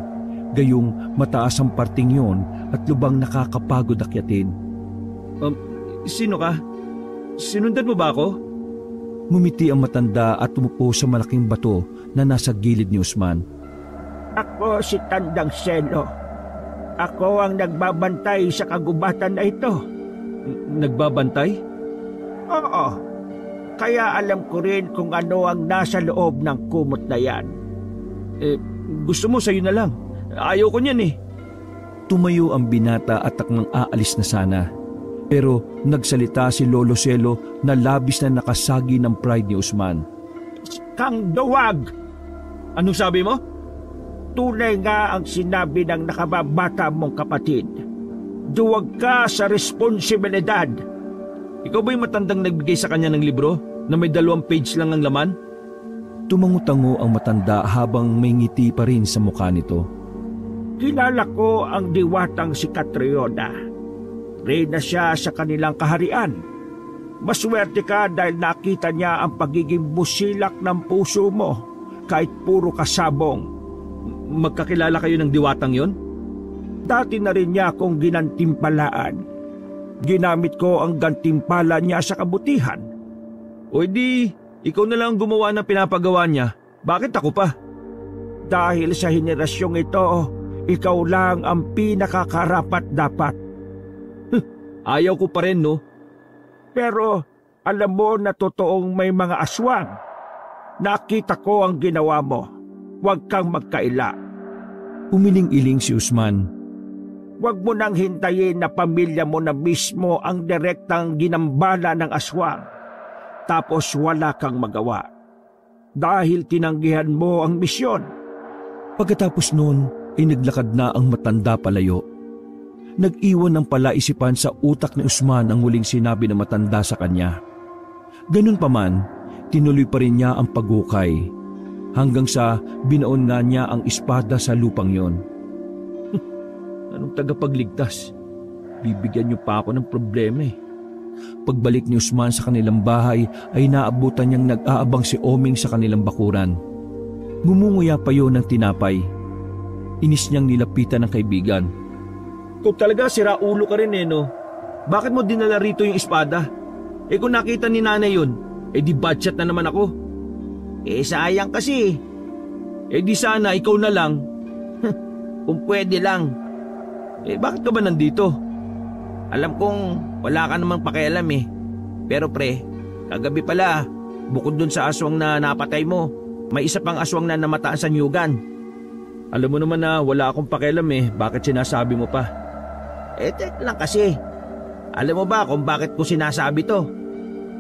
gayong mataas ang parting yon at lubang nakakapagod akyatin. Sino ka? Sinundan mo ba ako? Ngumiti ang matanda at tumupo sa malaking bato na nasa gilid ni Usman. Ako si Tandang Seno. Ako ang nagbabantay sa kagubatan na ito. Nagbabantay? Oo. Kaya alam ko rin kung ano ang nasa loob ng kumot na yan. Gusto mo sa'yo na lang. Ayaw ko niyan eh. Tumayo ang binata at taknang aalis na sana. Pero nagsalita si Lolo Selo na labis na nakasagi ng pride ni Usman. Kang duwag! Anong sabi mo? Tunay nga ang sinabi ng nakababata mong kapatid. Duwag ka sa responsibilidad. Ikaw ba yung matandang nagbigay sa kanya ng libro na may 2 page lang ang laman? Tumango-tango ang matanda habang may ngiti pa rin sa mukha nito. Kilala ko ang diwatang si Catriona. Reyna siya sa kanilang kaharian. Maswerte ka dahil nakita niya ang pagiging busilak ng puso mo kahit puro kasabong. Magkakilala kayo ng diwatang yon? Dati na rin niya akong ginantimpalaan. Ginamit ko ang gantimpala niya sa kabutihan. O di, ikaw na lang gumawa ng pinapagawa niya. Bakit ako pa? Dahil sa henerasyong ito, ikaw lang ang pinakakarapat dapat. Ayaw ko pa rin, no? Pero alam mo na totoong may mga aswang. Nakita ko ang ginawa mo. Huwag kang magkaila. Umiling-iling si Usman. Huwag mo nang hintayin na pamilya mo na mismo ang direktang ginambala ng aswang. Tapos wala kang magawa. Dahil tinanggihan mo ang misyon. Pagkatapos noon ay naglakad na ang matanda palayo. Nag-iwan ng palaisipan sa utak ni Usman ang huling sinabi ng matanda sa kanya. Ganun pa man, tinuloy pa rin niya ang paghukay. Hanggang sa binaon na niya ang espada sa lupang yon. Anong tagapagligtas? Bibigyan niyo pa ako ng problema eh. Pagbalik ni Usman sa kanilang bahay ay naabutan niyang nag-aabang si Omeng sa kanilang bakuran. Gumunguya pa yun ng tinapay. Inis niyang nilapitan ng kaibigan. Kung talaga sira ulo ka rin eh, no? Bakit mo dinala rito yung espada? Kung nakita ni nanay yun, di budget na naman ako. Sayang kasi. Di sana ikaw na lang. Kung pwede lang. Bakit ka ba nandito? Alam kong wala ka namang pakialam eh. Pero pre, kagabi pala, bukod dun sa aswang na napatay mo, may isa pang aswang na namataan sa nyugan. Alam mo naman na wala akong pakialam eh. Bakit sinasabi mo pa? Tek lang kasi. Alam mo ba kung bakit ko sinasabi to?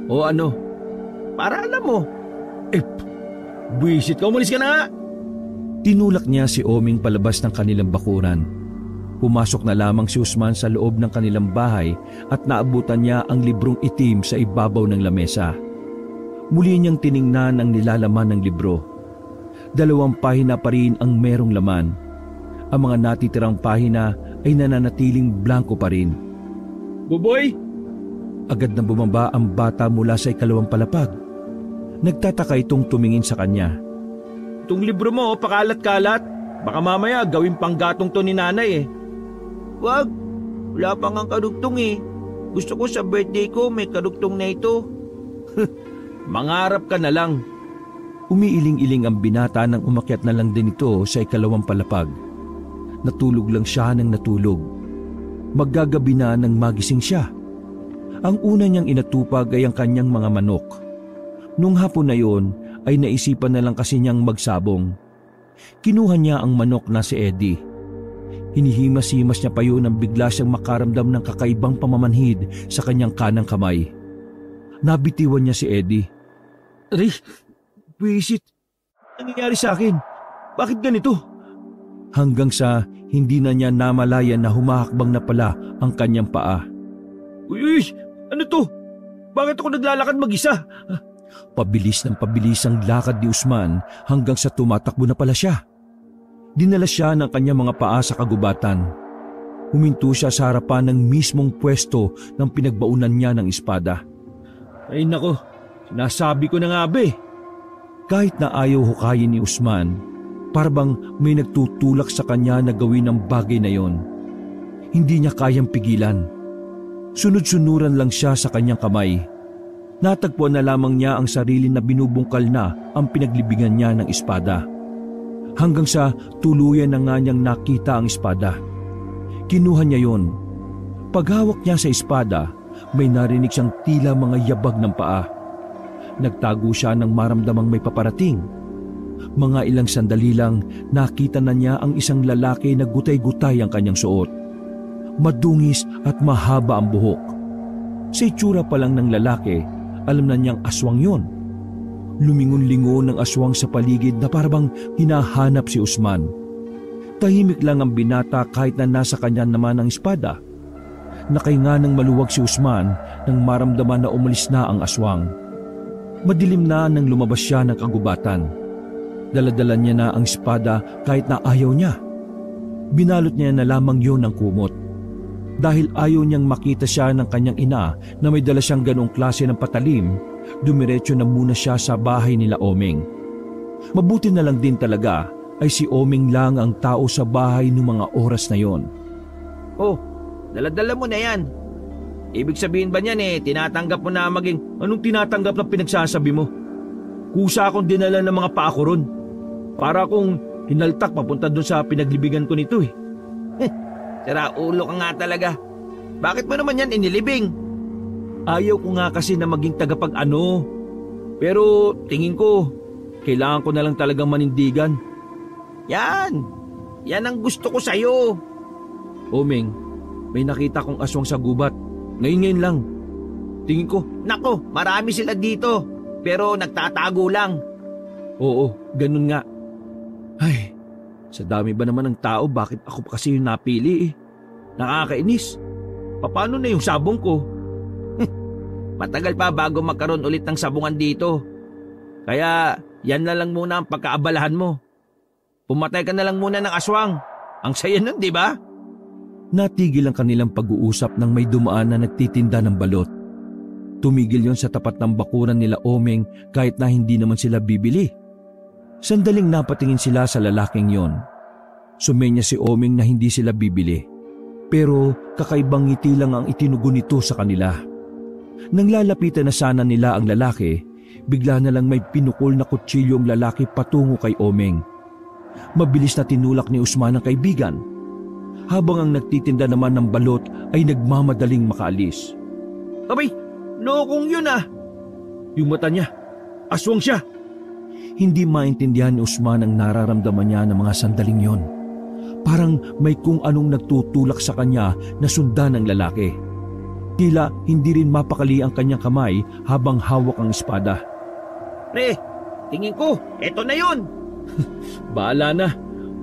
O ano? Para alam mo. Buwisit ka, umalis ka na nga! Tinulak niya si Oming palabas ng kanilang bakuran. Pumasok na lamang si Usman sa loob ng kanilang bahay at naabutan niya ang librong itim sa ibabaw ng lamesa. Muli niyang tiningnan ang nilalaman ng libro. 2 pahina pa rin ang merong laman. Ang mga natitirang pahina ay nananatiling blanko pa rin. Buboy! Agad na bumaba ang bata mula sa 2 palapag. Nagtataka itong tumingin sa kanya. Itong libro mo, pakalat-kalat. Baka mamaya gawin panggatong to ni nanay eh. Wag, wala pa ngang kadugtong eh. Gusto ko sa birthday ko may kadugtong na ito. Mangarap ka na lang. Umiiling-iling ang binata nang umakyat na lang din ito sa 2 palapag. Natulog lang siya ng natulog. Maggagabi na nang magising siya. Ang una niyang inatupag ay ang kanyang mga manok. Nung hapon na yon ay naisipan na lang kasi niyang magsabong. Kinuha niya ang manok na si Eddie. Hinihimas-himas niya pa yun nang bigla siyang makaramdam ng kakaibang pamamanhid sa kanyang kanang kamay. Nabitiwan niya si Eddie. Aray, buwisit. Ano nangyayari sa akin? Bakit ganito? Hanggang sa hindi na niya namalayan na humahakbang na pala ang kanyang paa. Uy, ano to? Bakit ako naglalakad mag-isa? Pabilis ng pabilis ang lakad ni Usman hanggang sa tumatakbo na pala siya. Dinala siya ng kanyang mga paa sa kagubatan. Huminto siya sa harapan ng mismong pwesto ng pinagbaunan niya ng espada. Ay nako, sinasabi ko na nga be. Kahit na ayaw hukayin ni Usman, parang may nagtutulak sa kanya na gawin ang bagay na yon. Hindi niya kayang pigilan. Sunod-sunuran lang siya sa kanyang kamay. Natagpuan na lamang niya ang sarili na binubungkal na ang pinaglibingan niya ng espada. Hanggang sa tuluyan na nga niyang nakita ang espada. Kinuha niya yon. Paghawak niya sa espada, may narinig siyang tila mga yabag ng paa. Nagtago siya nang maramdamang may paparating. Mga ilang sandali lang, nakita na niya ang isang lalaki na gutay-gutay ang kanyang suot. Madungis at mahaba ang buhok. Sa itsura pa lang ng lalaki, alam na niyang aswang yon. Lumingon-lingon ang aswang sa paligid na parang hinahanap si Usman. Tahimik lang ang binata kahit na nasa kanya naman ang espada. Nakahinga ng maluwag si Usman nang maramdaman na umalis na ang aswang. Madilim na nang lumabas siya ng kagubatan. Daladala niya na ang espada kahit na ayaw niya. Binalot niya na lamang yon ng kumot. Dahil ayaw niyang makita siya ng kanyang ina na may dala siyang ganong klase ng patalim, dumiretso na muna siya sa bahay nila Oming. Mabuti na lang din talaga ay si Oming lang ang tao sa bahay ng mga oras na yon. Oh, daladala mo na yan. Ibig sabihin ba niyan tinatanggap mo na maging... Anong tinatanggap na pinagsasabi mo? Kusa akong dinala ng mga paa ko ron. Para akong hinaltak papunta doon sa pinaglibigan ko nito eh. Sira ulo ka nga talaga. Bakit mo naman yan inilibing? Ayaw ko nga kasi na maging tagapag-ano. Pero tingin ko, kailangan ko na lang talagang manindigan. Yan! Yan ang gusto ko sa'yo. Oming, may nakita kong aswang sa gubat. Ngayon lang. Tingin ko, Nako, marami sila dito. Pero nagtatago lang. oo, ganun nga. Ay, sa dami ba naman ng tao, bakit ako pa kasi yung napili eh? Nakakainis. Paano na yung sabong ko? Matagal pa bago magkaroon ulit ng sabungan dito. Kaya yan na lang muna ang pagkaabalahan mo. Pumatay ka na lang muna ng aswang. Ang saya nun, di ba? Natigil ang kanilang pag-uusap nang may dumaan na nagtitinda ng balot. Tumigil yon sa tapat ng bakuran nila Oming kahit na hindi naman sila bibili. Sandaling napatingin sila sa lalaking yon. Sumenya si Oming na hindi sila bibili. Pero kakaibang ngiti lang ang itinugon nito sa kanila. Nang lalapitan na sana nila ang lalaki, bigla na lang may pinukol na kutsilyo ang lalaki patungo kay Oming. Mabilis na tinulak ni Usman ang kaibigan. Habang ang nagtitinda naman ng balot ay nagmamadaling makaalis. Abay, lokong yun ah. Yung mata niya, aswang siya. Hindi maintindihan ni Usman ang nararamdaman niya ng mga sandaling yon. Parang may kung anong nagtutulak sa kanya na sundan ng lalaki. Tila hindi rin mapakali ang kanyang kamay habang hawak ang espada. Pre, Tingin ko, eto na yun. Bahala na.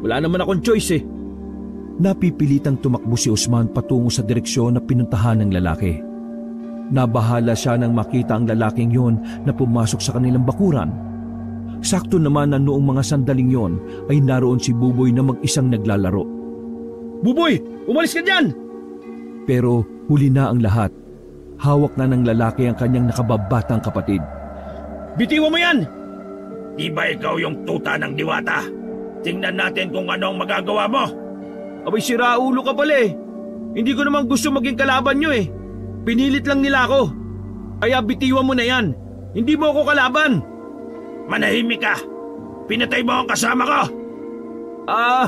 Wala naman akong choice eh. Napipilitang tumakbo si Usman patungo sa direksyon na pinuntahan ng lalaki. Nabahala siya nang makita ang lalaking yon na pumasok sa kanilang bakuran. Sakto naman na noong mga sandaling yon ay naroon si Buboy na mag-isang naglalaro. Buboy! Umalis ka dyan! Pero huli na ang lahat. Hawak na ng lalaki ang kanyang nakababatang kapatid. Bitiwan mo yan! Di ba ikaw yung tuta ng diwata? Tingnan natin kung ano ang magagawa mo. Abay, siraulo ka pala eh. Hindi ko naman gusto maging kalaban nyo eh. Pinilit lang nila ako. Kaya bitiwan mo na yan. Hindi mo ako kalaban. Manahimik ka. Pinatay mo ang kasama ko. Ah,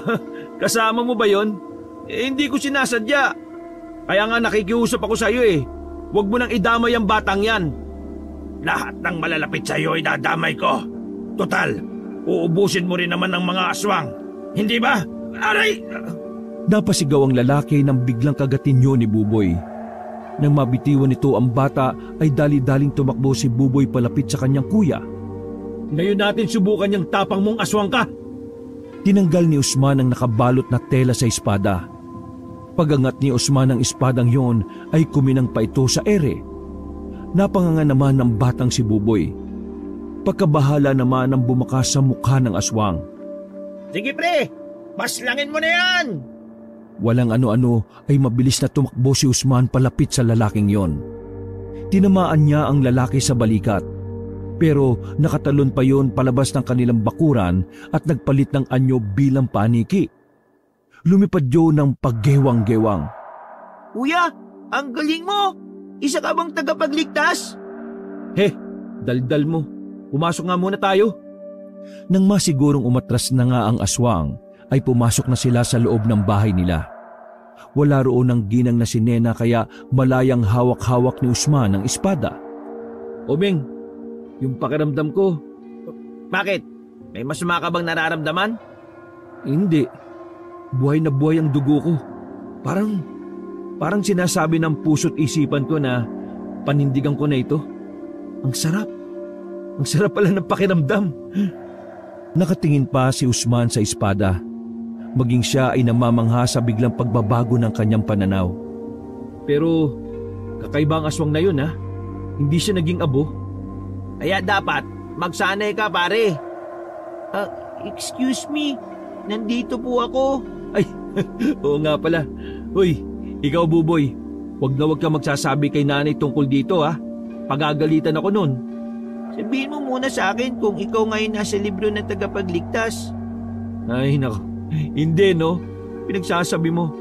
kasama mo ba yon? Eh, hindi ko sinasadya. Kaya nga nakikiusap ako sa iyo eh. Huwag mo nang idamay ang batang yan. Lahat ng malalapit sa iyo ay dadamay ko. Total, uubusin mo rin naman ng mga aswang. Hindi ba? Aray! Napasigaw ang lalaki nang biglang kagatin yun ni Buboy. Nang mabitiwan nito ang bata ay dali-daling tumakbo si Buboy palapit sa kanyang kuya. Ngayon natin subukan yung tapang mong aswang ka. Tinanggal ni Usman ang nakabalot na tela sa espada. Pagangat ni Usman ang espadang yon ay kuminang pa ito sa ere. Napanganga naman ng batang si Buboy. Pagkabahala naman ang bumakas sa mukha ng aswang. Sige pre, maslangin mo na yan! Walang ano-ano ay mabilis na tumakbo si Usman palapit sa lalaking yon. Tinamaan niya ang lalaki sa balikat. Pero nakatalon pa yon palabas ng kanilang bakuran at nagpalit ng anyo bilang paniki. Lumipad yun ng paggewang-gewang. Kuya, ang galing mo! Isa ka bang tagapagligtas? Daldal mo. Pumasok nga muna tayo. Nang masigurong umatras na nga ang aswang, ay pumasok na sila sa loob ng bahay nila. Wala roon ang ginang na si Nena kaya malayang hawak-hawak ni Usman ang espada. Omeng, yung pakiramdam ko. Bakit? May masama ka bang nararamdaman? Hindi. Buhay na buhay ang dugo ko. Parang sinasabi ng puso't isipan ko na panindigan ko na ito. Ang sarap. Ang sarap pala ng pakiramdam. Nakatingin pa si Usman sa espada. Maging siya ay namamangha sa biglang pagbabago ng kanyang pananaw. Pero kakaiba ang aswang na yun ha. Hindi siya naging abo. Kaya dapat magsanay ka pare. Excuse me, nandito po ako. Ay, oo nga pala. Hoy, ikaw Buboy, wag ka magsasabi kay nanay tungkol dito ha. Pagagalitan ako nun. Sabihin mo muna sa akin kung ikaw ngayon nasa libro ng tagapagligtas. Ay nako, hindi no. Pinagsasabi mo.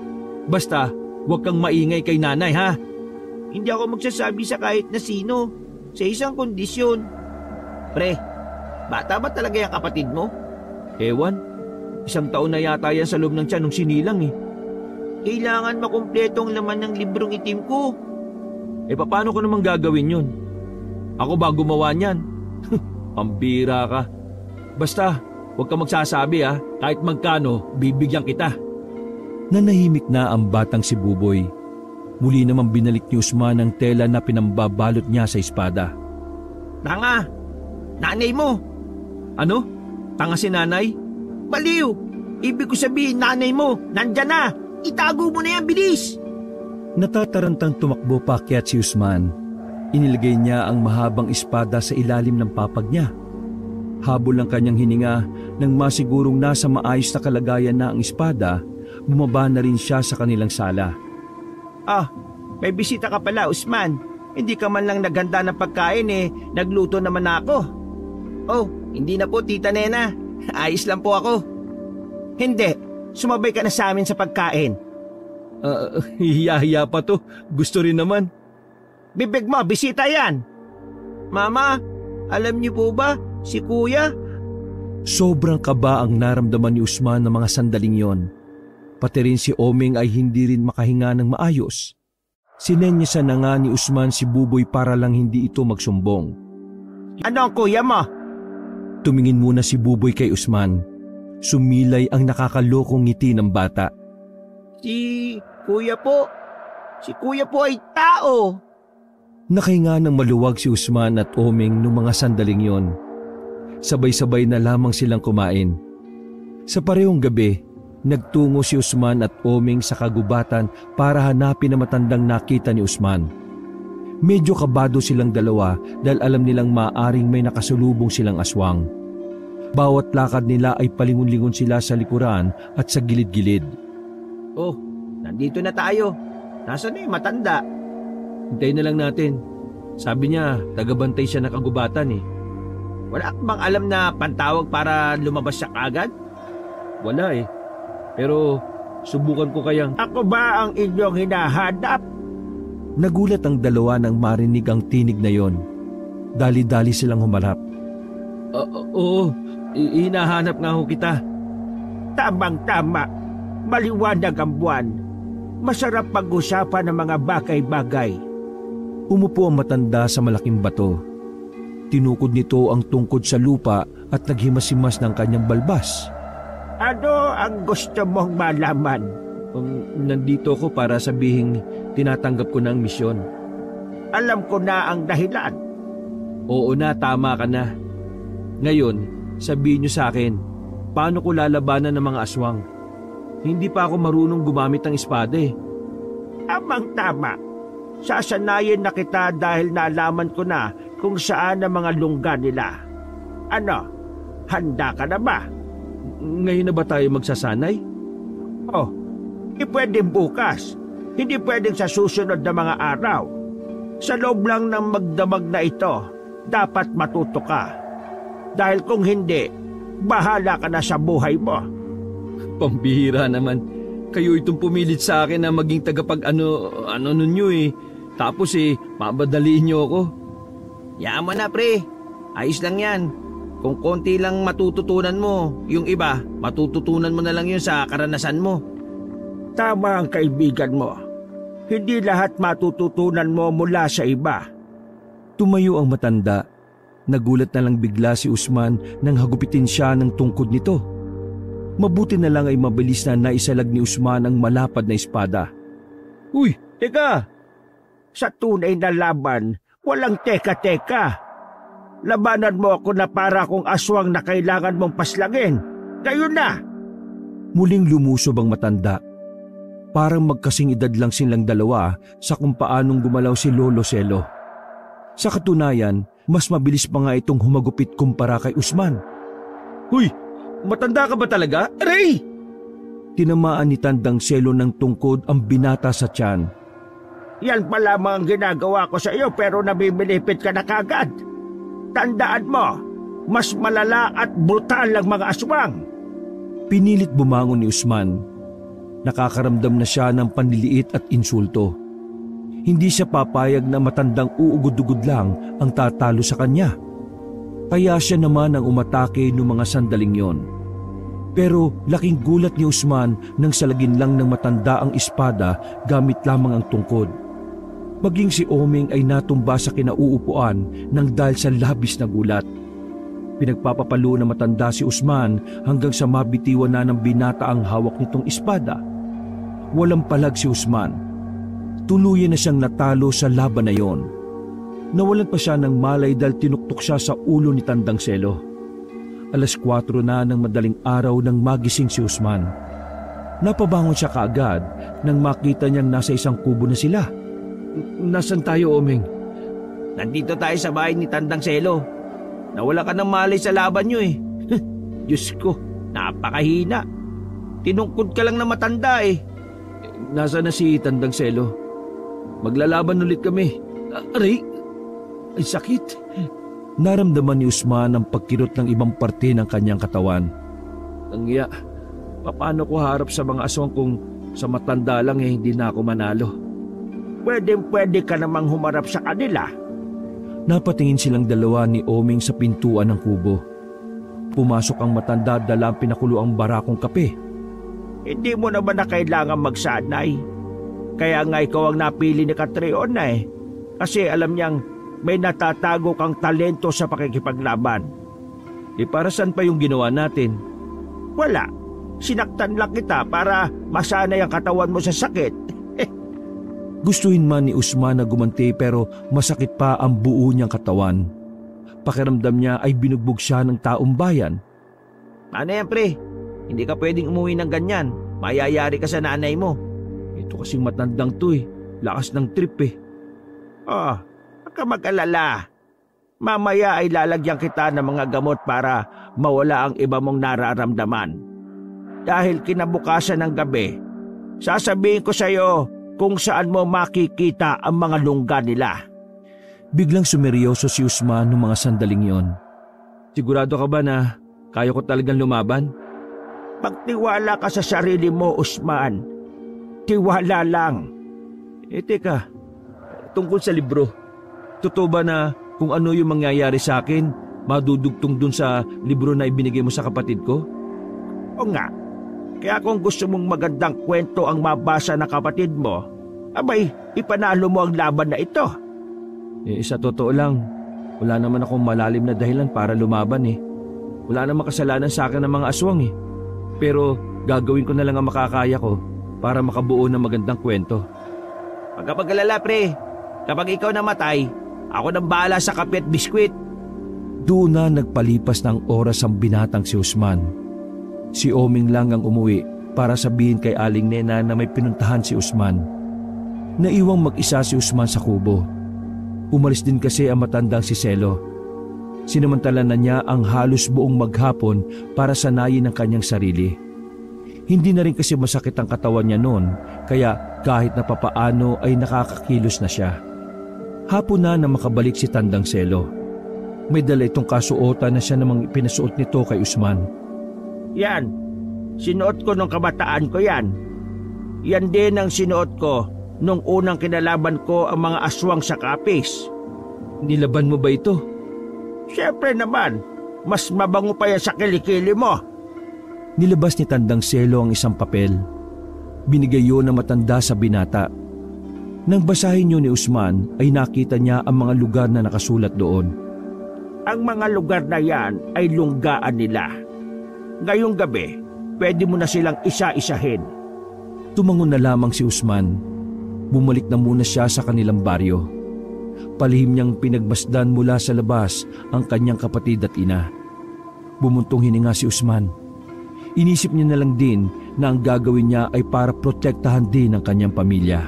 Basta, wag kang maingay kay nanay ha. Hindi ako magsasabi sa kahit na sino. Sa isang kondisyon. Pre, bata ba talaga yung kapatid mo? Ewan, 1 taon na yata yan sa loob ng tiyan nung sinilang eh. Kailangan makumpleto ang laman ng librong itim ko. Paano ko naman gagawin yun? Ako ba gumawa niyan? Pambira ka. Basta, huwag ka magsasabi ha. Kahit magkano, bibigyan kita. Nanahimik na ang batang si Buboy. Muli namang binalik ni Usman ang tela na pinambabalot niya sa espada. Tanga! Nanay mo! Ano? Tanga si nanay? Baliw! Ibig ko sabihin nanay mo, nandyan na! Itago mo na yan, bilis! Natatarantang tumakbo paakyat si Usman. Inilagay niya ang mahabang espada sa ilalim ng papag niya. Habol ang kanyang hininga nang masigurong nasa maayos na kalagayan na ang espada, bumaba na rin siya sa kanilang sala. May bisita ka pala, Usman. Hindi ka man lang naghanda ng pagkain nagluto naman ako. Oh, hindi na po, Tita Nena. Ayos lang po ako. Hindi, sumabay ka na sa amin sa pagkain. Hiya-hiya pa to. Gusto rin naman. Bibig mo, bisita yan. Mama, alam niyo po ba, si Kuya? Sobrang kaba ang naramdaman ni Usman ng mga sandaling yon. Pati rin si Omeng ay hindi rin makahinga ng maayos. Sinenyasan na nga ni Usman si Buboy para lang hindi ito magsumbong. Ano ang kuya mo? Tumingin muna si Buboy kay Usman. Sumilay ang nakakalokong ngiti ng bata. Si Kuya po ay tao. Nakahinga ng maluwag si Usman at Omeng noong mga sandaling yon. Sabay-sabay na lamang silang kumain. Sa parehong gabi, nagtungo si Usman at Oming sa kagubatan para hanapin ang matandang nakita ni Usman. Medyo kabado silang dalawa dahil alam nilang maaring may nakasalubong silang aswang. Bawat lakad nila ay palingon-lingon sila sa likuran at sa gilid-gilid. Oh, nandito na tayo. Nasaan na yung matanda? Hintayin na lang natin. Sabi niya, tagabantay siya ng kagubatan eh. Wala ka bang alam na pantawag para lumabas siya kagad? Wala eh. Pero subukan ko kayang... Ako ba ang inyong hinahanap? Nagulat ang dalawa nang marinig ang tinig na yon. Dali-dali silang humarap. Oo, hinahanap nga ho kita. Tamang-tama. Maliwanag ang buwan. Masarap pag-usapan ng mga bagay-bagay. Umupo ang matanda sa malaking bato. Tinukod nito ang tungkod sa lupa at naghimasimas ng kanyang balbas. Ano ang gusto mong malaman? Nandito ako para sabihing tinatanggap ko na ang misyon. Alam ko na ang dahilan. Oo na, tama ka na. Ngayon, sabihin niyo sa akin, paano ko lalabanan ng mga aswang? Hindi pa ako marunong gumamit ng espada eh. Amang-tama. Sasanayin na kita dahil nalaman ko na kung saan ang mga lungga nila. Ano, handa ka na ba? Ngayon na ba tayo magsasanay? Oh, hindi pwedeng bukas. Hindi pwedeng sa susunod na mga araw. Sa loob lang ng magdamag na ito, dapat matuto ka. Dahil kung hindi, bahala ka na sa buhay mo. Pambihira naman. Kayo itong pumilit sa akin na maging tagapag-ano ninyo eh. Tapos mabadaliin niyo ako. Yaman na pre, ayos lang yan. Kung konti lang matututunan mo, yung iba, matututunan mo na lang yun sa karanasan mo. Tama ang kaibigan mo. Hindi lahat matututunan mo mula sa iba. Tumayo ang matanda. Nagulat na lang bigla si Usman nang hagupitin siya ng tungkod nito. Mabuti na lang ay mabilis na naisalag ni Usman ang malapad na espada. Uy, teka! Sa tunay na laban, walang teka-teka. Labanan mo ako na para akong aswang na kailangan mong paslangin. Kayo na! Muling lumusob ang matanda. Parang magkasing edad lang silang dalawa sa kung paanong gumalaw si Lolo Selo. Sa katunayan, mas mabilis pa nga itong humagupit kumpara kay Usman. Huy! Matanda ka ba talaga? Aray! Tinamaan ni Tandang Selo ng tungkod ang binata sa tiyan. Yan pa lamang ang ginagawa ko sa iyo pero nabibinipit ka na kagad. Tandaan mo, mas malala at brutal ang mga aswang. Pinilit bumangon ni Usman. Nakakaramdam na siya ng panliliit at insulto. Hindi siya papayag na matandang uugod-ugod lang ang tatalo sa kanya. Kaya siya naman ang umatake noong mga sandaling yon. Pero laking gulat ni Usman nang salagin lang ng matanda ang espada gamit lamang ang tungkod. Maging si Oming ay natumba sa kinauupuan nang dahil sa labis na gulat. Pinagpapapalo na matanda si Usman hanggang sa mabitiwan na ng binata ang hawak nitong espada. Walang palag si Usman. Tuluyan na siyang natalo sa laban na yon. Nawalan pa siya ng malay dahil tinuktok siya sa ulo ni Tandang Selo. 4:00 na ng madaling araw nang magising si Usman. Napabangon siya kaagad nang makita niyang nasa isang kubo na sila. Nasaan tayo, Omeng? Nandito tayo sa bahay ni Tandang Selo. Nawala ka ng malay sa laban niyo eh. Diyos ko, napakahina. Tinungkod ka lang na matanda eh. Nasaan na si Tandang Selo? Maglalaban ulit kami. Aray! Ay sakit. Naramdaman ni Usman ang pagkirot ng ibang parte ng kanyang katawan. Angya, paano ko harap sa mga aswang kung sa matanda lang hindi na ako manalo? Pwede ka namang humarap sa kanila. Napatingin silang dalawa ni Oming sa pintuan ng kubo. Pumasok ang matanda at dala ang pinakuluang barakong kape. Hindi mo naman na kailangan magsanay. Kaya nga ikaw ang napili ni Catriona eh. Kasi alam niyang may natatago kang talento sa pakikipaglaban. Para saan pa yung ginawa natin? Wala. Sinaktan lang kita para masanay ang katawan mo sa sakit. Gustuhin man ni Usman na gumanti pero masakit pa ang buo niyang katawan. pakiramdam niya ay binugbog siya ng taong bayan. Ano yan, pre? Hindi ka pwedeng umuwi ng ganyan. Mayayari ka sa nanay mo. Ito kasing matandang to lakas ng trip Oh, huwag ka mag-alala. Mamaya ay lalagyan kita ng mga gamot para mawala ang iba mong nararamdaman. Dahil kinabukasan ng gabi, sasabihin ko sa iyo kung saan mo makikita ang mga lungga nila. Biglang sumeryoso si Usman noong mga sandaling yon. Sigurado ka ba na kaya ko talagang lumaban? Pagtiwala ka sa sarili mo, Usman. Tiwala lang. Teka, tungkol sa libro, totoo ba na kung ano yung mangyayari sa akin, madudugtong dun sa libro na ibinigay mo sa kapatid ko? O nga, kaya kung gusto mong magandang kwento ang mabasa ng kapatid mo, abay, ipanalo mo ang laban na ito. Sa totoo lang, wala naman akong malalim na dahilan para lumaban Wala namang kasalanan sa akin ng mga aswang Pero gagawin ko na lang ang makakaya ko para makabuo ng magandang kwento. Huwag ka pag-alala, pre. Kapag ikaw namatay, ako nang bahala sa kape at biskwit. Doon na nagpalipas ng oras ang binatang si Usman. Si Oming lang ang umuwi para sabihin kay Aling Nena na may pinuntahan si Usman. Naiwang mag-isa si Usman sa kubo. Umalis din kasi ang matandang si Selo. Sinamantala na niya ang halos buong maghapon para sanayin ang kanyang sarili. Hindi na rin kasi masakit ang katawan niya noon, kaya kahit na papaano ay nakakakilos na siya. Hapon na makabalik si Tandang Selo. May dala itong kasuotan na siya namang pinasuot nito kay Usman. Yan, sinuot ko nung kabataan ko yan. Yan din ang sinuot ko nung unang kinalaban ko ang mga aswang sa kapis. Nilaban mo ba ito? Siyempre naman, mas mabango pa yan sa kilikili mo. Nilabas ni Tandang Selo ang isang papel. Binigay yun na matanda sa binata. Nang basahin yun ni Usman ay nakita niya ang mga lugar na nakasulat doon. Ang mga lugar na yan ay lunggaan nila. Ngayong gabi, pwede mo na silang isa-isahin. Tumangon na lamang si Usman. Bumalik na muna siya sa kanilang baryo. Palihim niyang pinagmasdan mula sa labas ang kanyang kapatid at ina. Bumuntong hininga si Usman. Inisip niya na lang din na ang gagawin niya ay para protektahan din ang kanyang pamilya.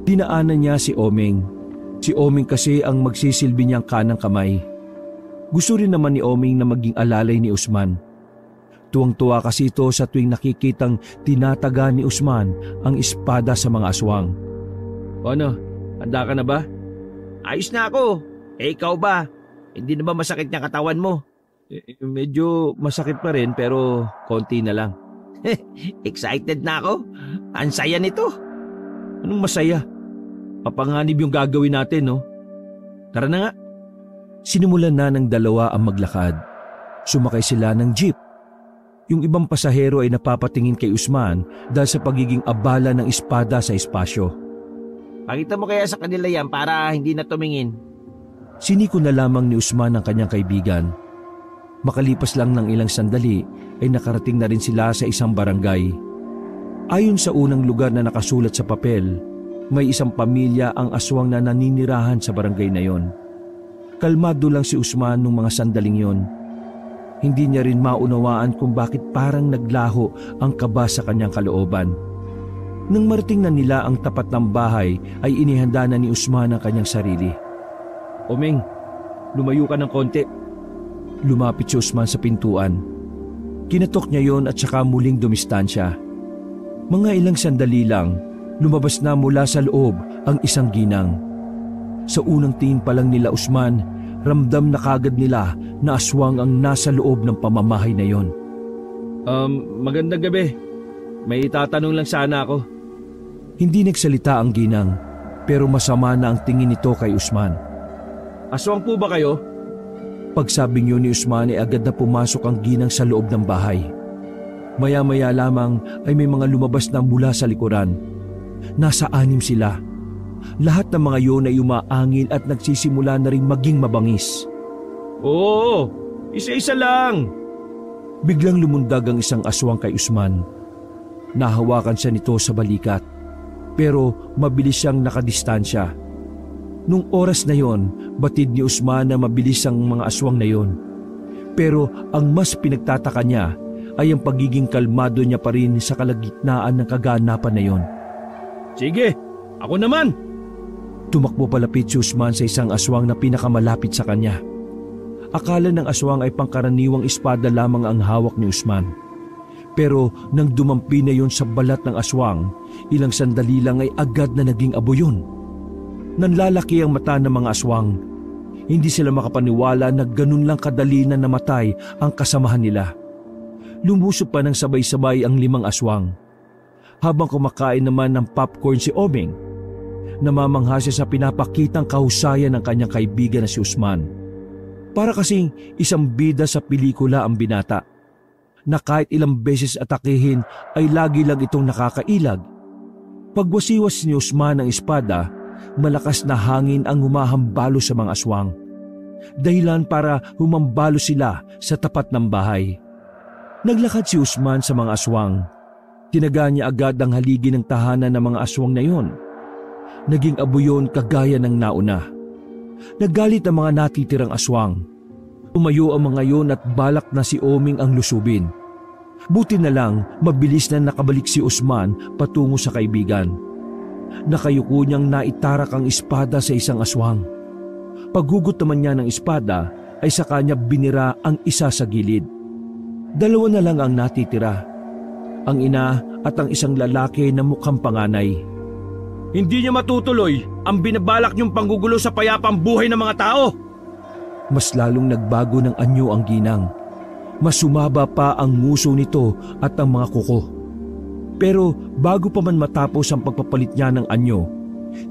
Dinaanan niya si Oming. Si Oming kasi ang magsisilbi niyang kanang kamay. Gusto rin naman ni Oming na maging alalay ni Usman. Tuwang-tuwa kasi ito sa tuwing nakikitang tinataga ni Usman ang espada sa mga aswang. Ano, handa ka na ba? Ayos na ako. Ikaw ba? Hindi na ba masakit niya katawan mo? Medyo masakit pa rin pero konti na lang. Excited na ako. Ang saya nito. Anong masaya? Mapanganib yung gagawin natin, no? Tara na nga. Sinimulan na ng dalawa ang maglakad. Sumakay sila ng jeep. Yung ibang pasahero ay napapatingin kay Usman dahil sa pagiging abala ng espada sa espasyo. Pakita mo kaya sa kanila yan para hindi na tumingin. Siniko na lamang ni Usman ang kanyang kaibigan. Makalipas lang ng ilang sandali ay nakarating na rin sila sa isang barangay. Ayon sa unang lugar na nakasulat sa papel, may isang pamilya ang aswang na naninirahan sa barangay na yon. Kalmado lang si Usman nung mga sandaling yon. Hindi niya rin maunawaan kung bakit parang naglaho ang kaba sa kanyang kalooban. Nang marating na nila ang tapat ng bahay ay inihanda na ni Usman ang kanyang sarili. Omeng, lumayo ka ng konti. Lumapit si Usman sa pintuan. Kinatok niya yon at saka muling dumistansya. Mga ilang sandali lang, lumabas na mula sa loob ang isang ginang. Sa unang tingin pa lang nila Usman, ramdam na kagad nila na aswang ang nasa loob ng pamamahay na yon. Magandang gabi. May itatanong lang sana ako. Hindi nagsalita ang ginang, pero masama na ang tingin nito kay Usman. Aswang po ba kayo? Pagsabing yun ni Usman ay agad na pumasok ang ginang sa loob ng bahay. Maya-maya lamang ay may mga lumabas na mula sa likuran. Nasa 6 sila. Lahat ng mga yun ay umaangil at nagsisimula na rin maging mabangis. Oo, isa-isa lang. Biglang lumundag ang isang aswang kay Usman. Nahawakan siya nito sa balikat, pero mabilis siyang nakadistansya. Nung oras na yon, batid ni Usman na mabilis ang mga aswang na yon. Pero ang mas pinagtataka niya ay ang pagiging kalmado niya pa rin sa kalagitnaan ng kaganapan na yon. Sige, ako naman! Tumakbo palapit si Usman sa isang aswang na pinakamalapit sa kanya. Akala ng aswang ay pangkaraniwang espada lamang ang hawak ni Usman. Pero nang dumampi na yon sa balat ng aswang, ilang sandali lang ay agad na naging abo yun. Nanlalaki ang mata ng mga aswang. Hindi sila makapaniwala na ganun lang kadali na namatay ang kasamahan nila. Lumusob pa ng sabay-sabay ang 5 aswang. Habang kumakain naman ng popcorn si Oming, namamangha siya sa pinapakitang kahusayan ng kanyang kaibigan na si Usman. Para kasing isang bida sa pelikula ang binata, na kahit ilang beses atakihin ay lagi lang itong nakakailag. Pagwasiwas ni Usman ng espada, malakas na hangin ang humahambalo sa mga aswang. Dahilan para humambalo sila sa tapat ng bahay. Naglakad si Usman sa mga aswang. Tinaga niya agad ang haligi ng tahanan ng mga aswang na yon. Naging abo yun kagaya ng nauna. Nagalit ang mga natitirang aswang. Umayo ang mga yon at balak na si Oming ang lusubin. Buti na lang mabilis na nakabalik si Usman patungo sa kaibigan. Nakayuko niyang naitarak ang espada sa isang aswang. Paghugot naman niya ng espada ay sa kanya binira ang isa sa gilid. 2 na lang ang natitira. Ang ina at ang isang lalaki na mukhang panganay. Hindi niya matutuloy ang binabalak niyong panggugulo sa payapang buhay ng mga tao. Mas lalong nagbago ng anyo ang ginang. Mas sumaba pa ang nguso nito at ang mga kuko. Pero bago pa man matapos ang pagpapalit niya ng anyo,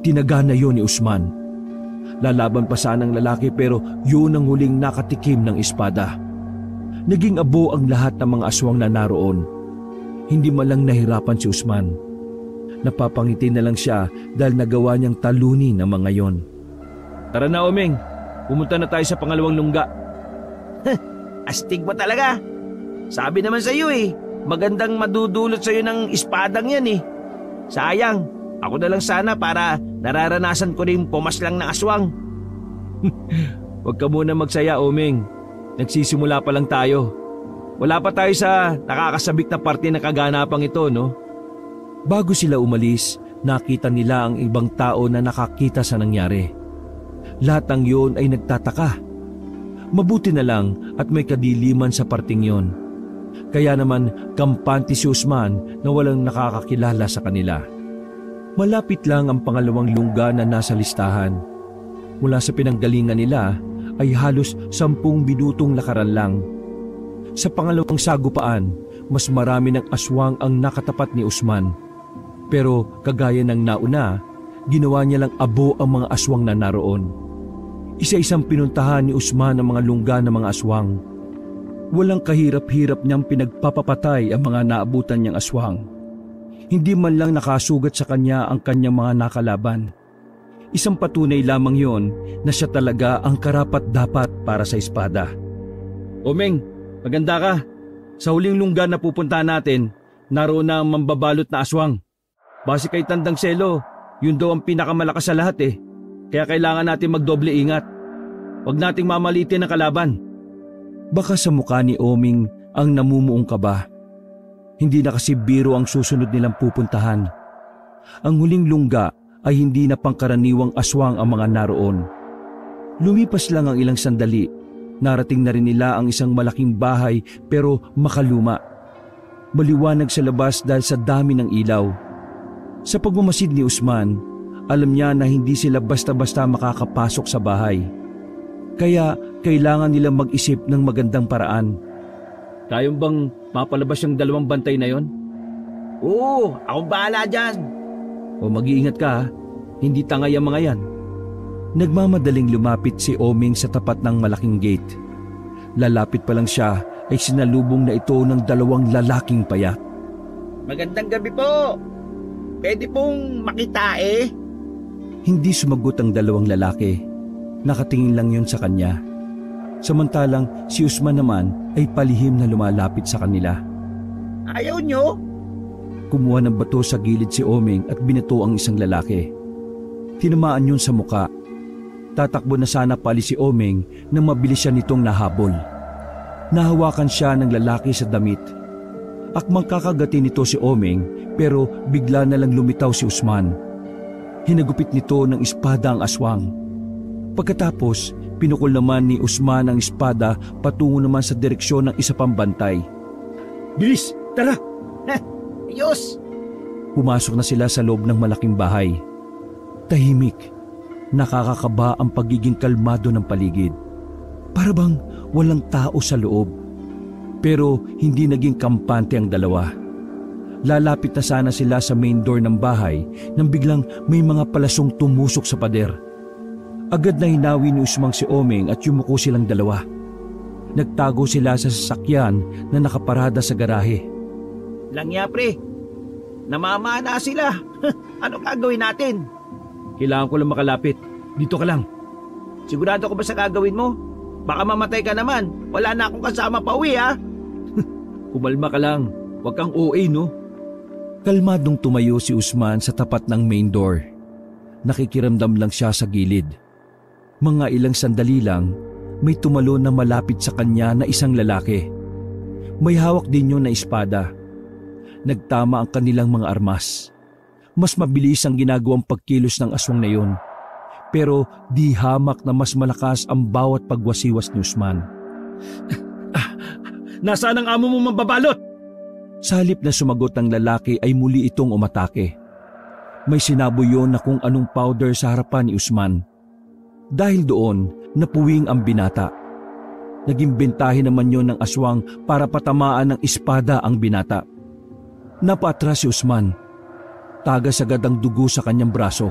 tinaga na yun ni Usman. Lalaban pa sana ang lalaki pero yun ang huling nakatikim ng espada. Naging abo ang lahat ng mga aswang na naroon. Hindi man lang nahirapan si Usman. Napapangiti na lang siya dahil nagawa niyang talunin ang mga yon. Tara na, Omeng. Pumunta na tayo sa pangalawang lungga. Astig mo talaga. Sabi naman sa iyo magandang madudulot sa iyo ng espadang yan Sayang, ako na lang sana para nararanasan ko rin pumaslang ng aswang. Huwag ka muna magsaya, Omeng. Nagsisimula pa lang tayo. Wala pa tayo sa nakakasabik na parte ng kaganapang ito, no? Bago sila umalis, nakita nila ang ibang tao na nakakita sa nangyari. Lahat ng yon ay nagtataka. Mabuti na lang at may kadiliman sa parting yon. Kaya naman kampante si Usman na walang nakakakilala sa kanila. Malapit lang ang pangalawang lungga na nasa listahan. Mula sa pinanggalingan nila ay halos 10 minutong lakaran lang. Sa pangalawang sagupaan, mas marami ng aswang ang nakatapat ni Usman. Pero kagaya ng nauna, ginawa niya lang abo ang mga aswang na naroon. Isa-isang pinuntahan ni Usman ang mga lungga ng mga aswang. Walang kahirap-hirap niyang pinagpapapatay ang mga naabutan niyang aswang. Hindi man lang nakasugat sa kanya ang kanyang mga nakalaban. Isang patunay lamang yon na siya talaga ang karapat-dapat para sa espada. Omeng, maganda ka. Sa huling lungga na pupuntahan natin, naroon na ang mambabalot na aswang. Base kay Tandang Selo, yun daw ang pinakamalakas sa lahat Kaya kailangan natin magdoble ingat. Huwag nating mamalitin ang kalaban. Baka sa mukha ni Oming ang namumuong kaba. Hindi na kasi biro ang susunod nilang pupuntahan. Ang huling lungga ay hindi na pangkaraniwang aswang ang mga naroon. Lumipas lang ang ilang sandali, narating na rin nila ang isang malaking bahay pero makaluma. Maliwanag sa labas dahil sa dami ng ilaw. Sa pagmamasid ni Usman, alam niya na hindi sila basta-basta makakapasok sa bahay. Kaya kailangan nilang mag-isip ng magandang paraan. Kayong bang mapalabas yung 2 bantay na yon? Oo, ako bahala dyan. O mag-iingat ka hindi tangay ang mga yan. Nagmamadaling lumapit si Oming sa tapat ng malaking gate. Lalapit pa lang siya ay sinalubong na ito ng 2 lalaking payat. Magandang gabi po. Pwede pong makita Hindi sumagot ang 2 lalaki. Nakatingin lang yun sa kanya. Samantalang si Usman naman ay palihim na lumalapit sa kanila. Ayaw nyo? Kumuha ng bato sa gilid si Oming at binato ang isang lalaki. Tinamaan yun sa muka Tatakbo na sana pali si Omeng nang mabilis siya nitong nahabol. Nahawakan siya ng lalaki sa damit. Akmang kakagatin nito si Omeng pero bigla na lang lumitaw si Usman. Hinagupit nito ng espada ang aswang. Pagkatapos, pinukol naman ni Usman ang espada patungo naman sa direksyon ng isa pang bantay. Bilis, tara! Ayos! Pumasok na sila sa loob ng malaking bahay. Tahimik, nakakakaba ang pagiging kalmado ng paligid. Para bang walang tao sa loob. Pero hindi naging kampante ang dalawa. Lalapit na sana sila sa main door ng bahay nang biglang may mga palasong tumusok sa pader. Agad na hinawi ni Usman si Omeng at yumuko silang dalawa. Nagtago sila sa sasakyan na nakaparada sa garahe. Langya pre, namamana sila. Ano gagawin natin? Kailangan ko lang makalapit. Dito ka lang. Sigurado ko ba sa gagawin mo? Baka mamatay ka naman. Wala na akong kasama pa uwi ha. Kumalma ka lang. Huwag kang OA, no? Kalmadong tumayo si Usman sa tapat ng main door. Nakikiramdam lang siya sa gilid. Mga ilang sandali lang, may tumalon na malapit sa kanya na isang lalaki. May hawak din yun na espada. Nagtama ang kanilang mga armas. Mas mabilis ang ginagawang pagkilos ng aswang na yun. Pero di hamak na mas malakas ang bawat pagwasiwas ni Usman. Nasaan ang amo mo mababalot? Sa halip na sumagot ang lalaki ay muli itong umatake. May sinaboy yon na kung anong powder sa harapan ni Usman. Dahil doon, napuwing ang binata. Naging bentahe naman yon ng aswang para patamaan ng espada ang binata. Napaatras si Usman. Tagas agad ang dugo sa kanyang braso.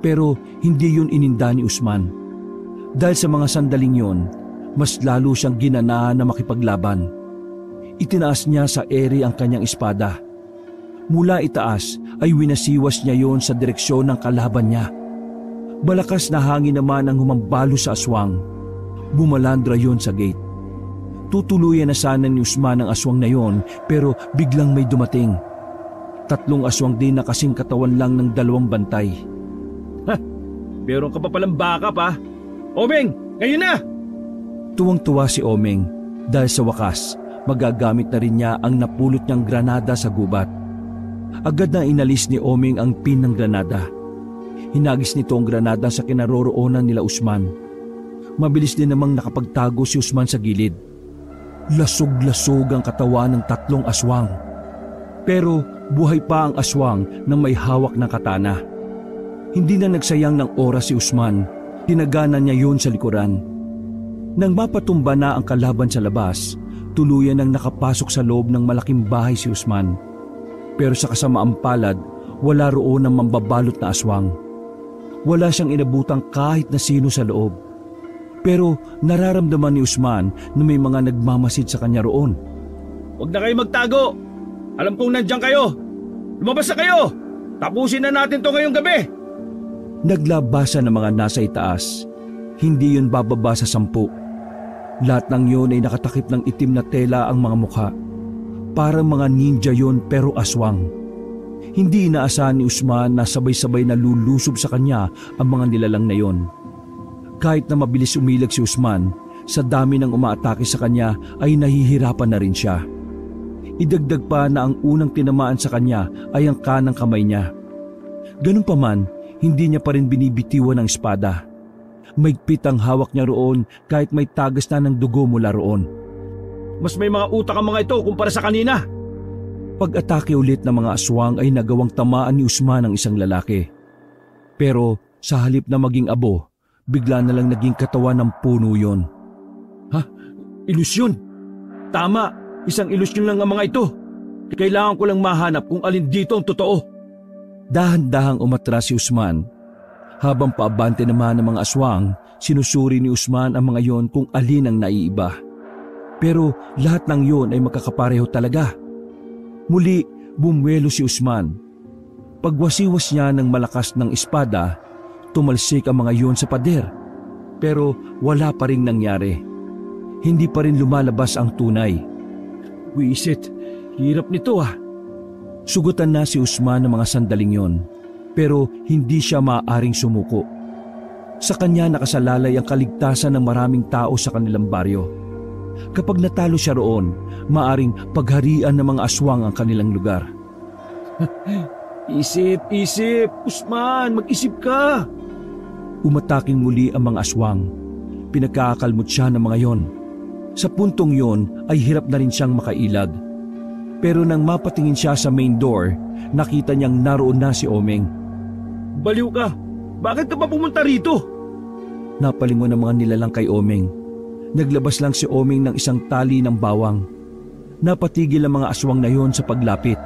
Pero hindi yun ininda ni Usman. Dahil sa mga sandaling yon, mas lalo siyang ginanahan na makipaglaban. Itinaas niya sa ere ang kanyang espada. Mula itaas ay winasiwas niya yon sa direksyon ng kalaban niya. Malakas na hangin naman ang humambalo sa aswang. Bumalandra yon sa gate. Tutuluyan na sana ni Usman ang aswang na yon pero biglang may dumating. 3 aswang din na kasing katawan lang ng 2 bantay. Meron ka pa palang backup ha? Omeng, ngayon na! Tuwang-tuwa si Omeng dahil sa wakas magagamit na rin niya ang napulot niyang granada sa gubat. Agad na inalis ni Omeng ang pin ng granada. Hinagis nito ang granada sa kinaroroonan nila Usman. Mabilis din namang nakapagtago si Usman sa gilid. Lasog-lasog ang katawan ng 3 aswang. Pero buhay pa ang aswang na may hawak na katana. Hindi na nagsayang ng oras si Usman. Tinaganan niya yun sa likuran. Nang mapatumba na ang kalaban sa labas, tuluyan nang nakapasok sa loob ng malaking bahay si Usman. Pero sa kasamaang palad, wala roon ang mambabalot na aswang. Wala siyang inabutang kahit na sino sa loob. Pero nararamdaman ni Usman na may mga nagmamasid sa kanya roon. Huwag na kayo magtago! Alam kong nandiyan kayo! Lumabas na kayo! Tapusin na natin to ngayong gabi! Naglabasa ng mga nasa itaas. Hindi yun bababa sa 10. Lahat ng yun ay nakatakip ng itim na tela ang mga mukha. Parang mga ninja yun pero aswang. Hindi inaasahan ni Usman na sabay-sabay na lulusob sa kanya ang mga nilalang na yon. Kahit na mabilis umilag si Usman, sa dami ng umaatake sa kanya ay nahihirapan na rin siya. Idagdag pa na ang unang tinamaan sa kanya ay ang kanang kamay niya. Ganun pa man, hindi niya pa rin binibitiwan ang espada. Maigpit ang hawak niya roon kahit may tagas na ng dugo mula roon. Mas may mga utak ang mga ito kumpara sa kanina. Pag-atake ulit ng mga aswang ay nagawang tamaan ni Usman ang isang lalaki. Pero sa halip na maging abo, bigla na lang naging katawan ng puno yon. Ha? Ilusyon? Tama, isang ilusyon lang ang mga ito. Kailangan ko lang mahanap kung alin dito ang totoo. Dahan-dahang umatras si Usman. Habang paabante naman ng mga aswang, sinusuri ni Usman ang mga yon kung alin ang naiiba. Pero lahat ng yon ay magkakapareho talaga. Muli, bumwelo si Usman. Pagwasiwas niya ng malakas ng espada, tumalsik ang mga yon sa pader. Pero wala pa ring nangyari. Hindi pa rin lumalabas ang tunay. Wisit, hirap nito ah. Sugutan na si Usman ng mga sandaling yon, pero hindi siya maaaring sumuko. Sa kanya nakasalalay ang kaligtasan ng maraming tao sa kanilang baryo. Kapag natalo siya roon, maaring pagharian ng mga aswang ang kanilang lugar. Isip, Usman, mag-isip ka. Umataking muli ang mga aswang. Pinagkakalmot siya ng mga yon. Sa puntong yon ay hirap na rin siyang makailag. Pero nang mapatingin siya sa main door, nakita niyang naroon na si Omeng. Baliw ka, bakit ka pa pumunta rito? Napalingon ang mga nilalang kay Omeng. Naglabas lang si Omeng ng isang tali ng bawang. Napatigil ang mga aswang na yon sa paglapit.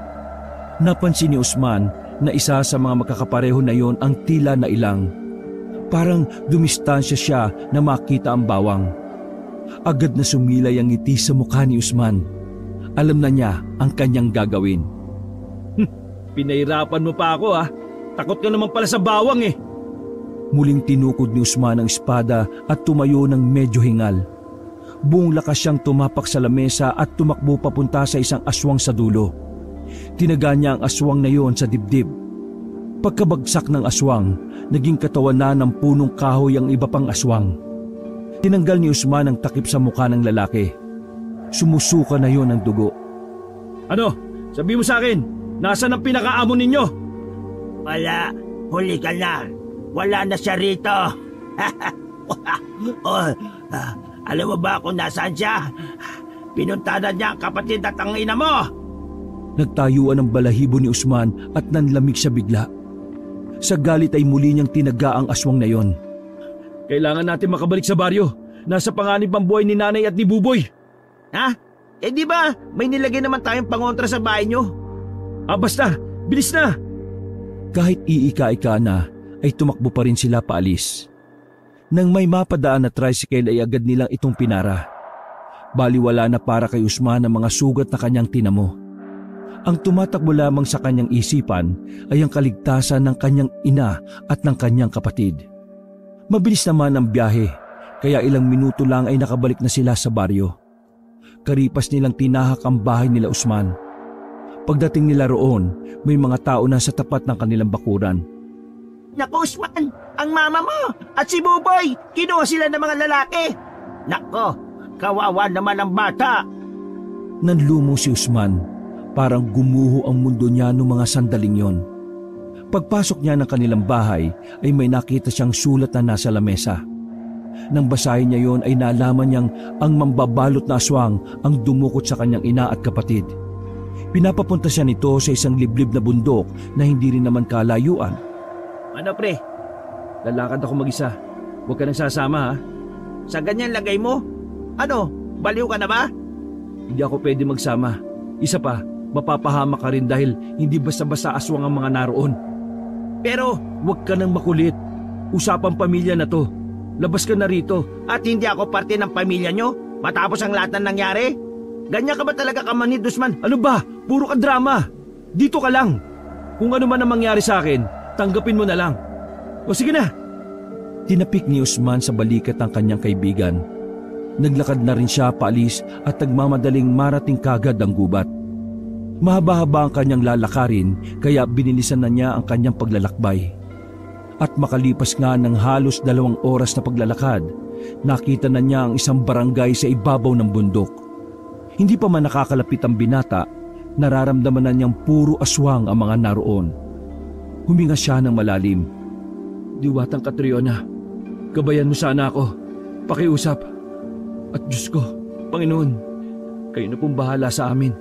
Napansin ni Usman na isa sa mga magkakapareho na yon ang tila na ilang. Parang dumistansya siya na makita ang bawang. Agad na sumilay ang ngiti sa mukha ni Usman. Alam na niya ang kanyang gagawin. Pinahirapan mo pa ako ha. Takot ka naman pala sa bawang eh. Muling tinukod ni Usman ang espada at tumayo ng medyo hingal. Buong lakas siyang tumapak sa lamesa at tumakbo papunta sa isang aswang sa dulo. Tinaga niya ang aswang na yon sa dibdib. Pagkabagsak ng aswang, naging katawan na ng punong kahoy ang iba pang aswang. Tinanggal ni Usman ang takip sa mukha ng lalaki. Sumusuka na yon ang dugo. Ano? Sabi mo sa akin, nasaan ang pinakaamo ninyo? Wala, huli ka na. Wala na siya rito. Alam mo ba kung nasaan siya? Pinuntahan niya ang kapatid at ang ina mo. Nagtayuan ang balahibo ni Usman at nanlamig siya bigla. Sa galit ay muli niyang tinaga ang aswang na yon. Kailangan natin makabalik sa baryo. Nasa panganib ang buhay ni nanay at ni Buboy. Ha? Eh di ba may nilagay naman tayong pangontra sa bahay niyo? Basta, bilis na. Kahit iika-ika na, ay tumakbo pa rin sila paalis. Nang may mapadaan na tricycle ay agad nilang itong pinara. Baliwala na para kay Usman ang mga sugat na kanyang tinamo. Ang tumatakbo lamang sa kanyang isipan ay ang kaligtasan ng kanyang ina at ng kanyang kapatid. Mabilis naman ang biyahe, kaya ilang minuto lang ay nakabalik na sila sa baryo. Karipas nilang tinahak ang bahay nila Usman. Pagdating nila roon, may mga tao na sa tapat ng kanilang bakuran. Naku Usman, ang mama mo at si Buboy, kinuha sila ng mga lalaki. Nako, kawawa naman ang bata. Nanlumo si Usman, parang gumuho ang mundo niya noong mga sandaling yon. Pagpasok niya ng kanilang bahay ay may nakita siyang sulat na nasa lamesa. Nang basahin niya yon ay nalaman niyang ang mambabalot na aswang ang dumukot sa kanyang ina at kapatid. Pinapapunta siya nito sa isang liblib na bundok na hindi rin naman kalayuan. Ano pre? Lalakad ako mag-isa. Huwag ka nang sasama ha. Sa ganyan lagay mo? Ano, baliw ka na ba? Hindi ako pwede magsama. Isa pa, mapapahamak ka rin dahil hindi basta-basta aswang ang mga naroon. Pero, huwag ka nang makulit. Usapang pamilya na to. Labas ka na rito. At hindi ako parte ng pamilya nyo? Matapos ang lahat ng nangyari? Ganyan ka ba talaga kamanid, Usman? Ano ba? Puro ka drama. Dito ka lang. Kung ano man ang mangyari sa akin, tanggapin mo na lang. O sige na. Tinapik ni Usman sa balikat ang kanyang kaibigan. Naglakad na rin siya paalis at nagmamadaling marating kagad ang gubat. Mahaba-haba ang kanyang lalakarin kaya binilisan na niya ang kanyang paglalakbay. At makalipas nga ng halos 2 oras na paglalakad, nakita na niya ang isang barangay sa ibabaw ng bundok. Hindi pa man nakakalapit ang binata, nararamdaman na niyang puro aswang ang mga naroon. Huminga siya ng malalim. Diwatang Catriona, gabayan mo sana ako. Pakiusap. At Diyos ko, Panginoon, kayo na pong bahala sa amin.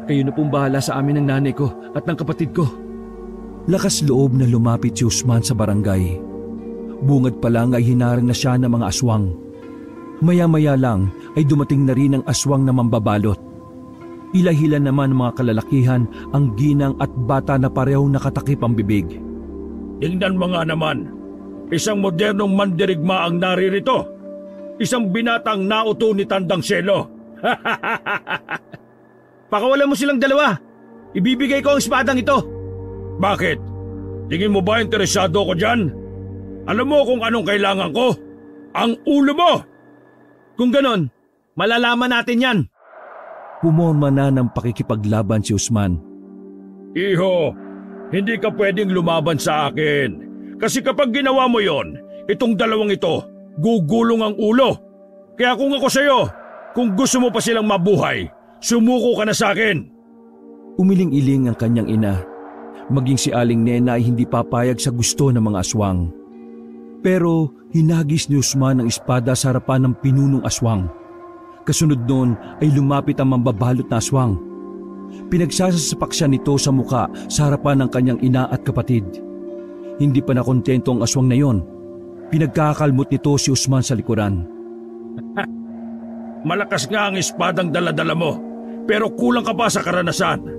Kayo na pong bahala sa amin ng nanay ko at ng kapatid ko. Lakas loob na lumapit si Usman sa barangay. Bungad pa lang ay hinarang na siya ng mga aswang. Maya-maya lang ay dumating na rin ang aswang na mambabalot. Hila-hila naman mga kalalakihan ang ginang at bata na parehong nakatakip ang bibig. Tingnan mo nga naman, isang modernong mandirigma ang naririto. Isang binatang nauto ni Tandang Selo. Pakawalan mo silang dalawa. Ibibigay ko ang espadang ito. Bakit? Tingin mo ba interesado ko dyan? Alam mo kung anong kailangan ko? Ang ulo mo! Kung ganon, malalaman natin yan. Pumorma na ng pakikipaglaban si Usman. Iho, hindi ka pwedeng lumaban sa akin. Kasi kapag ginawa mo yon, itong dalawang ito, gugulong ang ulo. Kaya kung ako sa'yo, kung gusto mo pa silang mabuhay, sumuko ka na sa akin. Umiling-iling ang kanyang ina. Maging si Aling Nena ay hindi papayag sa gusto ng mga aswang. Pero hinagis ni Usman ang espada sa harapan ng pinunong aswang. Kasunod noon ay lumapit ang mambabalot na aswang. Pinagsasapak siya nito sa muka sa harapan ng kanyang ina at kapatid. Hindi pa nakontento ang aswang na yon. Pinagkakalmot nito si Usman sa likuran. Malakas nga ang espadang dala-dala mo, pero kulang ka pa sa karanasan.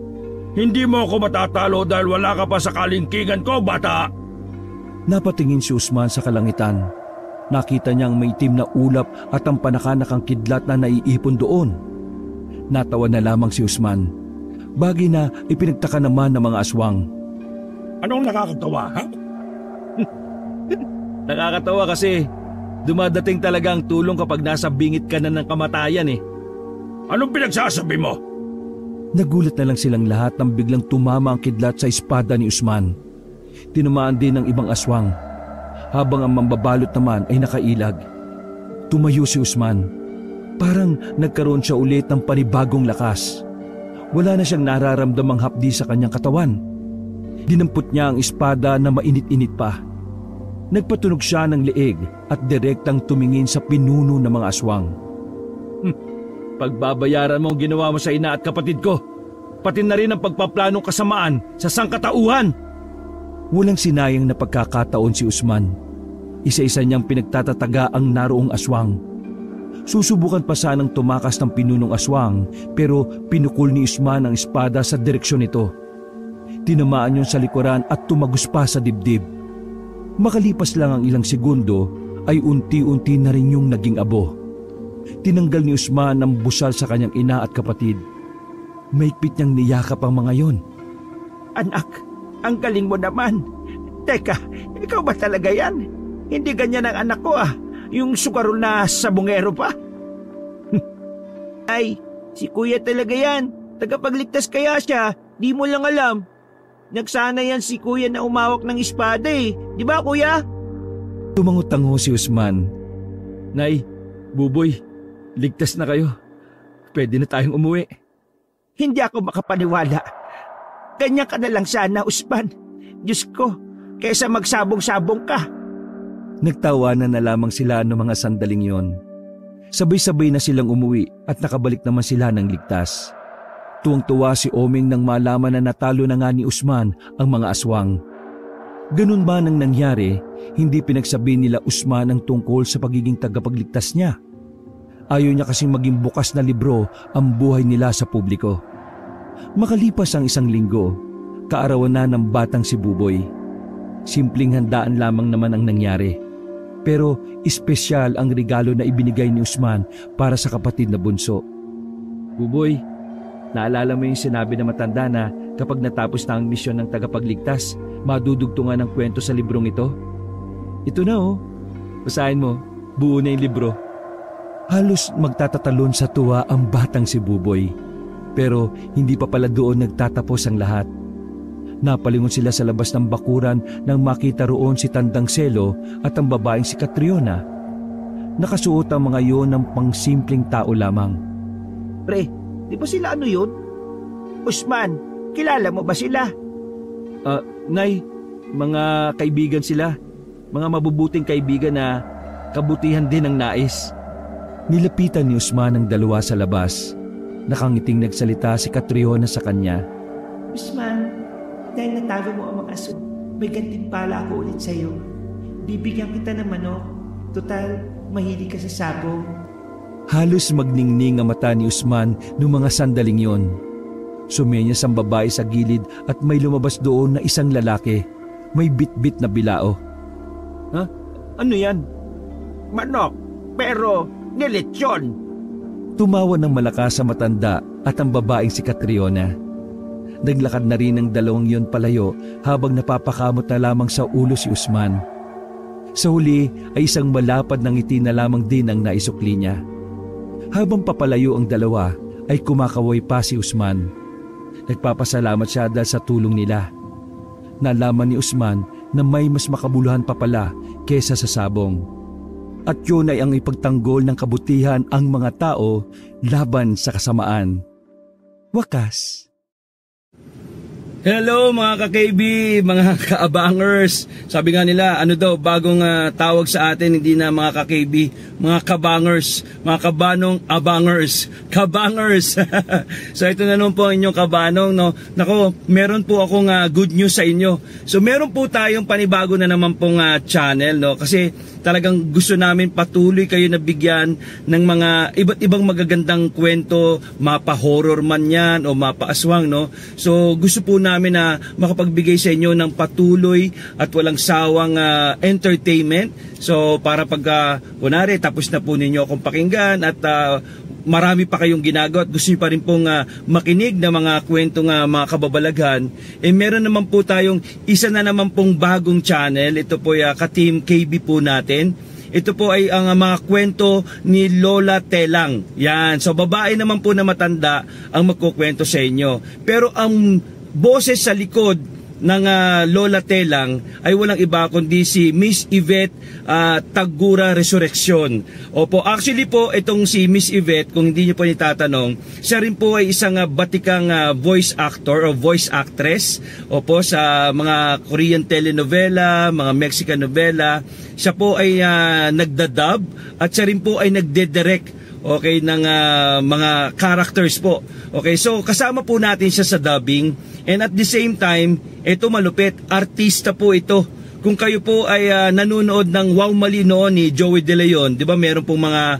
Hindi mo ako matatalo dahil wala ka pa sa kalingkingan ko, bata! Napatingin si Usman sa kalangitan. Nakita niyang may itim na ulap at ang panakanakang kidlat na naiipon doon. Natawa na lamang si Usman. Bagay na ipinagtaka naman ng mga aswang. Anong nakakatawa, ha? Nakakatawa kasi dumadating talaga ang tulong kapag nasa bingit ka na ng kamatayan eh. Anong pinagsasabi mo? Nagulat na lang silang lahat nang biglang tumama ang kidlat sa espada ni Usman. Tinamaan din ng ibang aswang, habang ang mambabalot naman ay nakailag. Tumayo si Usman. Parang nagkaroon siya ulit ng panibagong lakas. Wala na siyang nararamdamang hapdi sa kanyang katawan. Dinampot niya ang espada na mainit-init pa. Nagpatunog siya ng leeg at direktang tumingin sa pinuno ng mga aswang. Pagbabayaran mo ang ginawa mo sa ina at kapatid ko, pati na rin ang pagpaplanong kasamaan sa sangkatauhan. Walang sinayang na pagkakataon si Usman. Isa-isa niyang pinagtatataga ang naroong aswang. Susubukan pa sanang tumakas ng pinunong aswang pero pinukul ni Usman ang espada sa direksyon nito. Tinamaan niyon sa likuran at tumagos pa sa dibdib. Makalipas lang ang ilang segundo ay unti-unti na rin yung naging abo. Tinanggal ni Usman ang busal sa kanyang ina at kapatid. Maigpit niyang niyakap ang mga yon. Anak, ang galing mo naman. Teka, ikaw ba talaga yan? Hindi ganyan ang anak ko yung sukarol na sabongero pa. Ay, si kuya talaga yan. Tagapagligtas kaya siya, di mo lang alam. Nagsana yan si kuya na umawak ng espada eh. Di ba kuya? Tumango-tango si Usman. Nay, Buboy, ligtas na kayo. Pwede na tayong umuwi. Hindi ako makapaniwala. Ganyan ka na lang sana, Usman. Diyos ko, kaysa magsabong-sabong ka. Nagtawanan na lamang sila noong mga sandaling yon. Sabay-sabay na silang umuwi at nakabalik naman sila ng ligtas. Tuwang-tuwa si Oming nang malaman na natalo na nga ni Usman ang mga aswang. Ganun ba nang nangyari, hindi pinagsabi nila Usman ang tungkol sa pagiging tagapagligtas niya. Ayaw niya kasing maging bukas na libro ang buhay nila sa publiko. Makalipas ang isang linggo, kaarawan na ng batang si Buboy. Simpleng handaan lamang naman ang nangyari. Pero espesyal ang regalo na ibinigay ni Usman para sa kapatid na bunso. Buboy, naalala mo yung sinabi na matanda na kapag natapos na ang misyon ng tagapagligtas, madudugtungan ang kwento sa librong ito? Ito na oh. Basahin mo, buo na yung libro. Halos magtatatalon sa tuwa ang batang si Buboy. Pero hindi pa pala doon nagtatapos ang lahat. Napalingon sila sa labas ng bakuran nang makita roon si Tandang Selo at ang babaeng si Catriona. Nakasuot ang mga yon ng pangsimpleng tao lamang. Pre, di ba sila ano yun? Usman, kilala mo ba sila? Nay, mga kaibigan sila. Mga mabubuting kaibigan na kabutihan din ang nais. Nilapitan ni Usman ang dalawa sa labas. Nakangiting nagsalita si Catriona sa kanya. Usman, dahil natalo mo ang mga aso, may gantimpala ako ulit sa'yo. Bibigyan kita ng manok. Total, mahilig ka sa sabong. Halos magningning ang mata ni Usman noong mga sandaling yon. Sumenyas ang babae sa gilid at may lumabas doon na isang lalaki. May bit-bit na bilao. Ha? Ano yan? Manok, pero nilitsyon. Tumawa ng malakas sa matanda at ang babaeng si Catriona. Naglakad na rin ang dalawang yon palayo habang napapakamot na lamang sa ulo si Usman. Sa huli ay isang malapad na ngiti na lamang din ang naisukli niya. Habang papalayo ang dalawa ay kumakaway pa si Usman. Nagpapasalamat siya dahil sa tulong nila. Nalaman ni Usman na may mas makabuluhan pa pala kesa sa sabong. At yun ay ang ipagtanggol ng kabutihan ang mga tao laban sa kasamaan. Wakas. Hello mga ka-KB, mga ka-abangers. Sabi nga nila, ano daw, bagong tawag sa atin, hindi na mga ka-KB, mga kabangers, mga kabanong abangers, kabangers. So ito na naman po ang inyong kabanong, no? Nako, meron po akong good news sa inyo. So meron po tayong panibago na naman pong channel, no? Kasi talagang gusto namin patuloy kayo na bigyan ng mga iba't ibang magagandang kwento, mapa-horror man yan o mapa-aswang, no? So gusto po namin na makapagbigay sa inyo ng patuloy at walang sawang entertainment. So para pagka kunwari tapos na po ninyo akong pakinggan at marami pa kayong ginagawa at gusto nyo pa rin pong makinig na mga kwentong mga kababalaghan, meron naman po tayong isa na naman pong bagong channel. Ito po ay ka-Team KB po natin. Ito po ay ang mga kwento ni Lola Telang. Yan. So babae naman po na matanda ang magkukwento sa inyo. Pero ang boses sa likod ng Lola Telang ay walang iba kundi si Miss Yvette Tagura Resurrection. Opo, actually po itong si Miss Yvette, kung hindi niyo po nitatanong, siya rin po ay isang batikang voice actor o voice actress. Opo, sa mga Korean telenovela, mga Mexican novela. Siya po ay nagdadub at siya rin po ay nagdedirect, okay, ng mga characters po. Okay, so kasama po natin siya sa dubbing. And at the same time, ito malupit, artista po ito. Kung kayo po ay nanonood ng Wow Mali noon ni Joey De Leon, di ba meron pong mga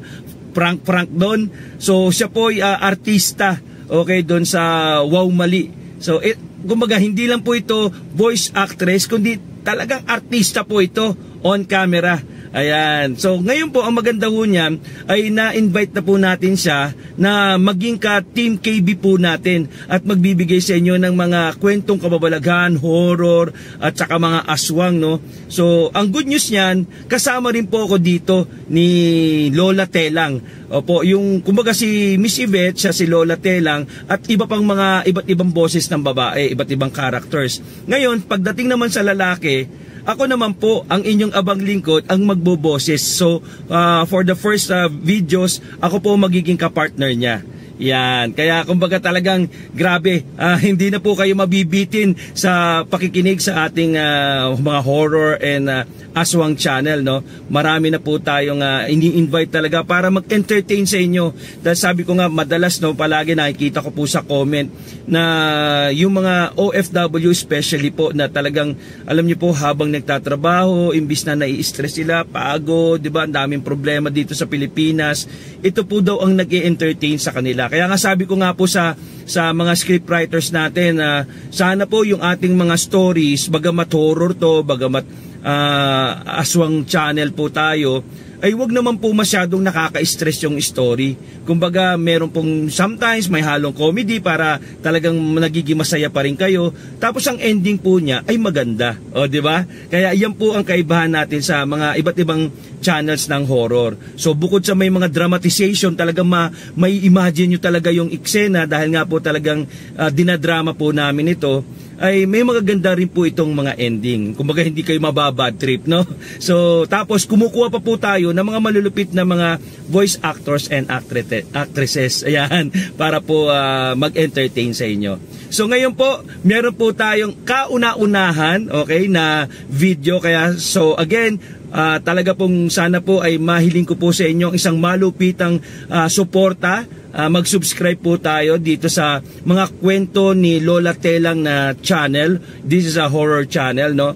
prank doon? So siya po ay artista, okay, doon sa Wow Mali. So kumbaga hindi lang po ito voice actress, kundi talagang artista po ito on camera. Ayan. So ngayon po ang maganda po niya ay na-invite na po natin siya na maging ka-Team KB po natin at magbibigay sa inyo ng mga kwentong kababalaghan, horror at saka mga aswang, no. So ang good news niyan, kasama rin po ako dito ni Lola Telang. Opo, yung kumbaga si Miss Yvette, siya si Lola Telang at iba pang mga iba't ibang boses ng babae, iba't ibang characters. Ngayon, pagdating naman sa lalaki, ako naman po, ang inyong abang lingkod, ang magboboses. So, for the first videos, ako po magiging kapartner niya. Yan. Kaya kumbaga talagang grabe, hindi na po kayo mabibitin sa pakikinig sa ating mga horror and aswang channel, no. Marami na po tayong ini-invite talaga para mag-entertain sa inyo. Dahil sabi ko nga madalas, no, palagi nakikita ko po sa comment na yung mga OFW especially po na talagang alam niyo po habang nagtatrabaho, imbis na nai-stress sila, pagod, 'di ba? Ang daming problema dito sa Pilipinas. Ito po daw ang nag-e-entertain sa kanila. Kaya nga sabi ko nga po sa mga scriptwriters natin na sana po yung ating mga stories, bagamat horror to, bagamat aswang channel po tayo, ay wag naman po masyadong nakaka-stress yung story. Kumbaga meron pong sometimes may halong comedy para talagang nagiging masaya pa rin kayo. Tapos ang ending po niya ay maganda. O, di ba? Kaya yan po ang kaibahan natin sa mga iba't ibang channels ng horror. So bukod sa may mga dramatization, talagang may imagine nyo talaga yung eksena dahil nga po talagang dinadrama po namin ito, ay may magaganda rin po itong mga ending. Kumbaga hindi kayo mababad trip, no? So tapos kumukuha pa po tayo ng mga malulupit na mga voice actors and actresses. Ayan, para po mag-entertain sa inyo. So ngayon po, meron po tayong kauna-unahan, okay, na video. Kaya so again, talaga pong sana po ay mahiling ko po sa inyo isang malupitang suporta. Mag-subscribe po tayo dito sa mga kwento ni Lola Telang na channel. This is a horror channel, no?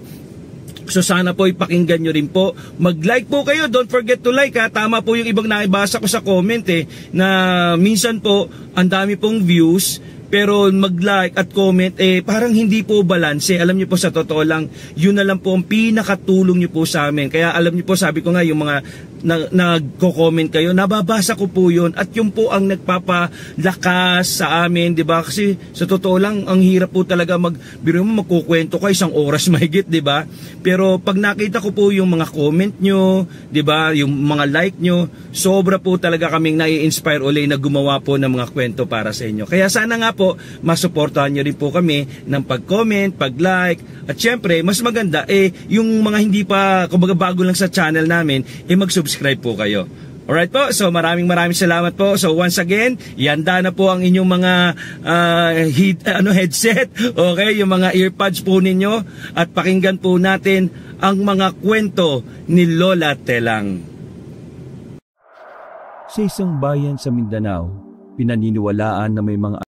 So sana po ipakinggan nyo rin po. Mag-like po kayo, don't forget to like, ha. Tama po yung ibang nakibasa ko sa comment na minsan po ang dami pong views, pero mag-like at comment parang hindi po balanse. Alam niyo po, sa totoo lang, yun na lang po ang pinakatulong niyo po sa amin. Kaya alam niyo po, sabi ko nga, yung mga nagko-comment kayo, nababasa ko po yun at yun po ang nagpapalakas sa amin, di ba? Kasi sa totoo lang, ang hirap po talaga biro mo magkukwento ka 1 oras mahigit, di ba? Pero pag nakita ko po yung mga comment nyo, di ba, yung mga like nyo, sobra po talaga kaming nai-inspire ulit na gumawa po ng mga kwento para sa inyo. Kaya sana nga po, masuportahan nyo rin po kami ng pag-comment, pag-like, at syempre, mas maganda, yung mga hindi pa, kumbaga bago lang sa channel namin, mag-subscribe po kayo. Alright po, so maraming salamat po. So once again, ihanda na po ang inyong mga headset, okay, yung mga earpods po ninyo at pakinggan po natin ang mga kwento ni Lola Telang. Sa isang bayan sa Mindanao, pinaniniwalaan na may mga